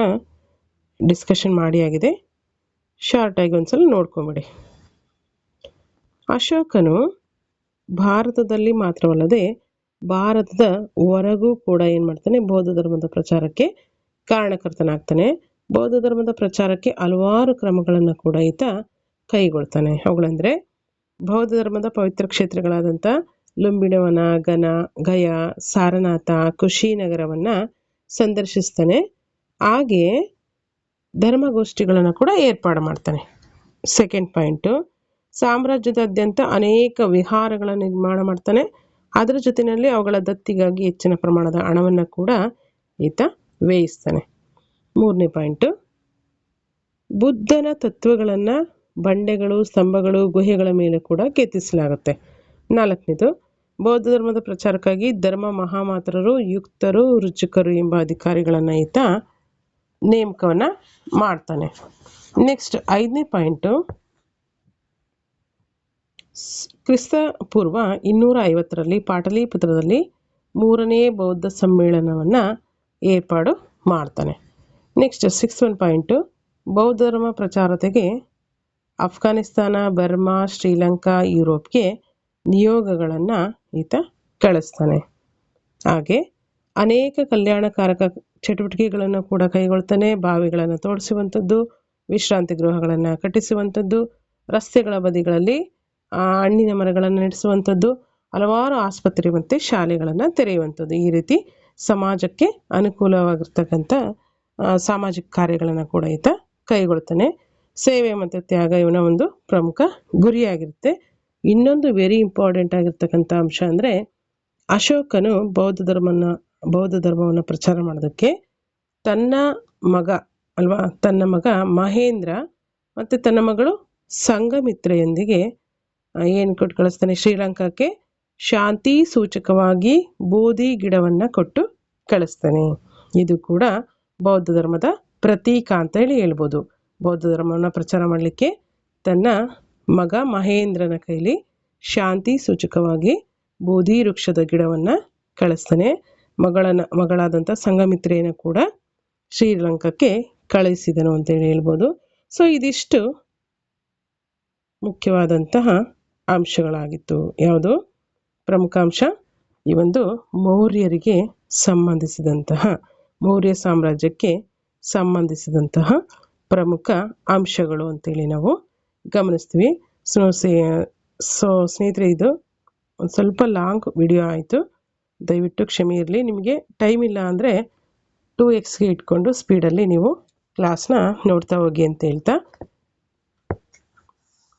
ಡಿಸ್ಕಷನ್ ಮಾಡಿ ಆಗಿದೆ. ಶಾರ್ಟಾಗಿ ಒಂದ್ಸಲ ನೋಡ್ಕೊಂಬಿಡಿ. ಅಶೋಕನು ಭಾರತದಲ್ಲಿ ಮಾತ್ರವಲ್ಲದೆ ಭಾರತದ ಹೊರಗೂ ಕೂಡ ಏನು ಮಾಡ್ತಾನೆ, ಬೌದ್ಧ ಧರ್ಮದ ಪ್ರಚಾರಕ್ಕೆ ಕಾರಣಕರ್ತನಾಗ್ತಾನೆ. ಬೌದ್ಧ ಧರ್ಮದ ಪ್ರಚಾರಕ್ಕೆ ಹಲವಾರು ಕ್ರಮಗಳನ್ನು ಕೂಡ ಈತ ಕೈಗೊಳ್ತಾನೆ. ಅವುಗಳಂದರೆ ಬೌದ್ಧ ಧರ್ಮದ ಪವಿತ್ರ ಕ್ಷೇತ್ರಗಳಾದಂಥ ಲುಂಬಿನವನ, ಗಯಾ, ಸಾರನಾಥ, ಕುಶಿನಗರವನ್ನು ಸಂದರ್ಶಿಸ್ತಾನೆ. ಹಾಗೆ ಧರ್ಮಗೋಷ್ಠಿಗಳನ್ನು ಕೂಡ ಏರ್ಪಾಡು ಮಾಡ್ತಾನೆ. ಸೆಕೆಂಡ್ ಪಾಯಿಂಟು, ಸಾಮ್ರಾಜ್ಯದಾದ್ಯಂತ ಅನೇಕ ವಿಹಾರಗಳನ್ನು ನಿರ್ಮಾಣ ಮಾಡ್ತಾನೆ. ಅದರ ಜೊತೆಯಲ್ಲಿ ಅವುಗಳ ದತ್ತಿಗಾಗಿ ಹೆಚ್ಚಿನ ಪ್ರಮಾಣದ ಹಣವನ್ನು ಕೂಡ ಈತ ವ್ಯಯಿಸ್ತಾನೆ. ಮೂರನೇ ಪಾಯಿಂಟು, ಬುದ್ಧನ ತತ್ವಗಳನ್ನು ಬಂಡೆಗಳು, ಸ್ತಂಭಗಳು, ಗುಹೆಗಳ ಮೇಲೆ ಕೂಡ ಕೆತ್ತಿಸಲಾಗುತ್ತೆ. ನಾಲ್ಕನೇದು, ಬೌದ್ಧ ಧರ್ಮದ ಪ್ರಚಾರಕ್ಕಾಗಿ ಧರ್ಮ ಮಹಾಮಾತ್ರರು, ಯುಕ್ತರು, ರುಚಿಕರು ಎಂಬ ಅಧಿಕಾರಿಗಳನ್ನು ಈತ ನೇಮಕವನ್ನು ಮಾಡ್ತಾನೆ. ನೆಕ್ಸ್ಟ್ 5ನೇ ಪಾಯಿಂಟು, ಕ್ರಿಸ್ತ ಪೂರ್ವ 250ರಲ್ಲಿ ಪಾಟಲಿಪುತ್ರದಲ್ಲಿ 3ನೇ ಬೌದ್ಧ ಸಮ್ಮೇಳನವನ್ನು ಏರ್ಪಾಡು ಮಾಡ್ತಾನೆ. ನೆಕ್ಸ್ಟ್ 6th ಪಾಯಿಂಟು, ಬೌದ್ಧ ಧರ್ಮ ಪ್ರಚಾರತೆಗೆ ಅಫ್ಘಾನಿಸ್ತಾನ, ಬರ್ಮಾ, ಶ್ರೀಲಂಕಾ, ಯುರೋಪ್ಗೆ ನಿಯೋಗಗಳನ್ನು ಈತ ಕಳಿಸ್ತಾನೆ. ಹಾಗೆ ಅನೇಕ ಕಲ್ಯಾಣಕಾರಕ ಚಟುವಟಿಕೆಗಳನ್ನು ಕೂಡ ಕೈಗೊಳ್ತಾನೆ. ಬಾವಿಗಳನ್ನು ತೋಡಿಸುವಂಥದ್ದು, ವಿಶ್ರಾಂತಿ ಗೃಹಗಳನ್ನು ಕಟ್ಟಿಸುವಂಥದ್ದು, ರಸ್ತೆಗಳ ಬದಿಗಳಲ್ಲಿ ಹಣ್ಣಿನ ಮರಗಳನ್ನು ನೆಡೆಸುವಂಥದ್ದು, ಹಲವಾರು ಆಸ್ಪತ್ರೆ ಮತ್ತು ಶಾಲೆಗಳನ್ನು ತೆರೆಯುವಂಥದ್ದು. ಈ ರೀತಿ ಸಮಾಜಕ್ಕೆ ಅನುಕೂಲವಾಗಿರ್ತಕ್ಕಂಥ ಸಾಮಾಜಿಕ ಕಾರ್ಯಗಳನ್ನು ಕೂಡ ಈತ ಕೈಗೊಳ್ತಾನೆ. ಸೇವೆ ಮತ್ತು ತ್ಯಾಗ ಇವನ ಒಂದು ಪ್ರಮುಖ ಗುರಿಯಾಗಿರುತ್ತೆ. ಇನ್ನೊಂದು ವೆರಿ ಇಂಪಾರ್ಟೆಂಟ್ ಆಗಿರ್ತಕ್ಕಂಥ ಅಂಶ ಅಂದರೆ, ಅಶೋಕನು ಬೌದ್ಧ ಧರ್ಮವನ್ನು ಪ್ರಚಾರ ಮಾಡೋದಕ್ಕೆ ತನ್ನ ಮಗ ಮಹೇಂದ್ರ ಮತ್ತು ತನ್ನ ಮಗಳು ಸಂಘಮಿತ್ರೆಯೊಂದಿಗೆ ಏನು ಕೊಟ್ಟು ಕಳಿಸ್ತಾನೆ, ಶ್ರೀಲಂಕಾಕ್ಕೆ ಶಾಂತಿ ಸೂಚಕವಾಗಿ ಬೋಧಿ ಗಿಡವನ್ನು ಕೊಟ್ಟು ಕಳಿಸ್ತಾನೆ. ಇದು ಕೂಡ ಬೌದ್ಧ ಧರ್ಮದ ಪ್ರತೀಕ ಅಂತ ಹೇಳ್ಬೋದು. ಬೌದ್ಧ ಧರ್ಮವನ್ನು ಪ್ರಚಾರ ಮಾಡಲಿಕ್ಕೆ ತನ್ನ ಮಗ ಮಹೇಂದ್ರನ ಕೈಲಿ ಶಾಂತಿ ಸೂಚಕವಾಗಿ ಬೋಧಿ ವೃಕ್ಷದ ಗಿಡವನ್ನು ಕಳಿಸ್ತಾನೆ. ಮಗಳಾದಂಥ ಸಂಘಮಿತ್ರೆಯನ್ನು ಕೂಡ ಶ್ರೀಲಂಕಾಕ್ಕೆ ಕಳಿಸಿದನು ಅಂತೇಳಿ ಹೇಳ್ಬೋದು. ಸೊ ಇದಿಷ್ಟು ಮುಖ್ಯವಾದಂತಹ ಅಂಶಗಳಾಗಿತ್ತು. ಯಾವುದು ಪ್ರಮುಖ ಅಂಶ, ಈ ಒಂದು ಮೌರ್ಯರಿಗೆ ಸಂಬಂಧಿಸಿದಂತಹ ಮೌರ್ಯ ಸಾಮ್ರಾಜ್ಯಕ್ಕೆ ಸಂಬಂಧಿಸಿದಂತಹ ಪ್ರಮುಖ ಅಂಶಗಳು ಅಂತೇಳಿ ನಾವು ಗಮನಿಸ್ತೀವಿ. ಸೊ ಸ್ನೇಹಿತರೆ, ಇದು ಒಂದು ಸ್ವಲ್ಪ ಲಾಂಗ್ ವಿಡಿಯೋ ಆಯಿತು, ದಯವಿಟ್ಟು ಕ್ಷಮೆ ಇರಲಿ. ನಿಮಗೆ ಟೈಮ್ ಇಲ್ಲ ಅಂದರೆ 2x ಇಟ್ಕೊಂಡು ಸ್ಪೀಡಲ್ಲಿ ನೀವು ಕ್ಲಾಸ್ನ ನೋಡ್ತಾ ಹೋಗಿ ಅಂತ ಹೇಳ್ತಾ,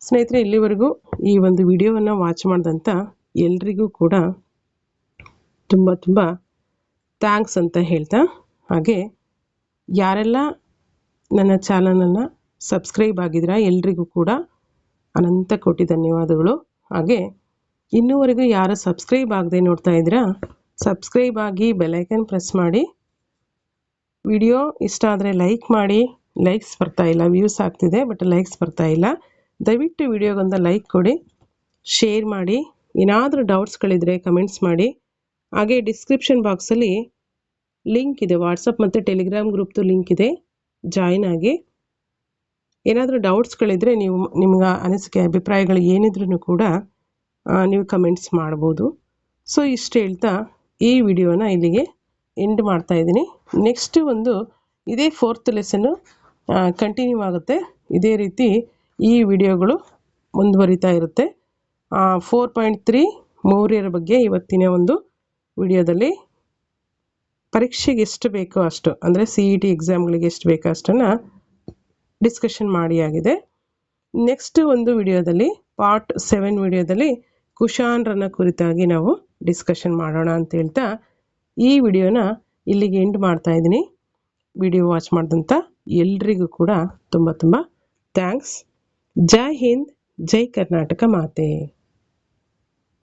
ಸ್ನೇಹಿತರೆ ಇಲ್ಲಿವರೆಗೂ ಈ ಒಂದು ವಿಡಿಯೋವನ್ನು ವಾಚ್ ಮಾಡಿದಂಥ ಎಲ್ರಿಗೂ ಕೂಡ ತುಂಬ ತುಂಬ ಥ್ಯಾಂಕ್ಸ್ ಅಂತ ಹೇಳ್ತಾ, ಹಾಗೆ ಯಾರೆಲ್ಲ ನನ್ನ ಚಾನಲನ್ನು ಸಬ್ಸ್ಕ್ರೈಬ್ ಆಗಿದ್ದೀರಾ ಎಲ್ರಿಗೂ ಕೂಡ ಅನಂತ ಕೋಟಿ ಧನ್ಯವಾದಗಳು. ಹಾಗೆ ಇನ್ನೂವರೆಗೂ ಯಾರು ಸಬ್ಸ್ಕ್ರೈಬ್ ಆಗದೆ ನೋಡ್ತಾ ಇದ್ದೀರಾ, ಸಬ್ಸ್ಕ್ರೈಬ್ ಆಗಿ ಬೆಲೈಕನ್ ಪ್ರೆಸ್ ಮಾಡಿ. ವಿಡಿಯೋ ಇಷ್ಟ ಆದರೆ ಲೈಕ್ ಮಾಡಿ. ಲೈಕ್ಸ್ ಬರ್ತಾ ಇಲ್ಲ, ವ್ಯೂಸ್ ಆಗ್ತಿದೆ ಬಟ್ ಲೈಕ್ಸ್ ಬರ್ತಾ ಇಲ್ಲ. ದಯವಿಟ್ಟು ವಿಡಿಯೋಗೊಂದು ಲೈಕ್ ಕೊಡಿ, ಶೇರ್ ಮಾಡಿ. ಏನಾದರೂ ಡೌಟ್ಸ್ಗಳಿದ್ರೆ ಕಮೆಂಟ್ಸ್ ಮಾಡಿ. ಹಾಗೆ ಡಿಸ್ಕ್ರಿಪ್ಷನ್ ಬಾಕ್ಸಲ್ಲಿ ಲಿಂಕ್ ಇದೆ, ವಾಟ್ಸಪ್ ಮತ್ತು ಟೆಲಿಗ್ರಾಮ್ ಗ್ರೂಪ್ದು ಲಿಂಕ್ ಇದೆ, ಜಾಯಿನ್ ಆಗಿ. ಏನಾದರೂ ಡೌಟ್ಸ್ಗಳಿದ್ರೆ ನೀವು ನಿಮ್ಗೆ ಅನಿಸಿಕೆ ಅಭಿಪ್ರಾಯಗಳು ಏನಿದ್ರೂ ಕೂಡ ನೀವು ಕಮೆಂಟ್ಸ್ ಮಾಡ್ಬೋದು. ಸೊ ಇಷ್ಟು ಹೇಳ್ತಾ ಈ ವಿಡಿಯೋನ ಇಲ್ಲಿಗೆ ಎಂಡ್ ಮಾಡ್ತಾ ಇದ್ದೀನಿ. ನೆಕ್ಸ್ಟ್ ಒಂದು ಇದೇ 4th ಲೆಸನ್ನು ಕಂಟಿನ್ಯೂ ಆಗುತ್ತೆ. ಇದೇ ರೀತಿ ಈ ವಿಡಿಯೋಗಳು ಮುಂದುವರಿತಾ ಇರುತ್ತೆ. 4.3 ಮೌರ್ಯರ ಬಗ್ಗೆ ಇವತ್ತಿನ ಒಂದು ವಿಡಿಯೋದಲ್ಲಿ ಪರೀಕ್ಷೆಗೆ ಎಷ್ಟು ಬೇಕೋ ಅಷ್ಟು, ಅಂದರೆ CET ಎಕ್ಸಾಮ್ಗಳಿಗೆ ಎಷ್ಟು ಬೇಕೋ ಅಷ್ಟನ್ನು ಡಿಸ್ಕಷನ್ ಮಾಡಿ ಆಗಿದೆ. ನೆಕ್ಸ್ಟ್ ಒಂದು ವಿಡಿಯೋದಲ್ಲಿ ಪಾರ್ಟ್ 7 ವಿಡಿಯೋದಲ್ಲಿ ಕುಶಾನರನ್ನ ಕುರಿತಾಗಿ ನಾವು ಡಿಸ್ಕಷನ್ ಮಾಡೋಣ ಅಂತ ಹೇಳ್ತಾ ಈ ವಿಡಿಯೋನ ಇಲ್ಲಿಗೆ ಎಂಡ್ ಮಾಡ್ತಾ ಇದ್ದೀನಿ. ವಿಡಿಯೋ ವಾಚ್ ಮಾಡಿದಂಥ ಎಲ್ರಿಗೂ ಕೂಡ ತುಂಬ ತುಂಬ ಥ್ಯಾಂಕ್ಸ್. ಜೈ ಹಿಂದ್, ಜೈ ಕರ್ನಾಟಕ ಮಾತೆ.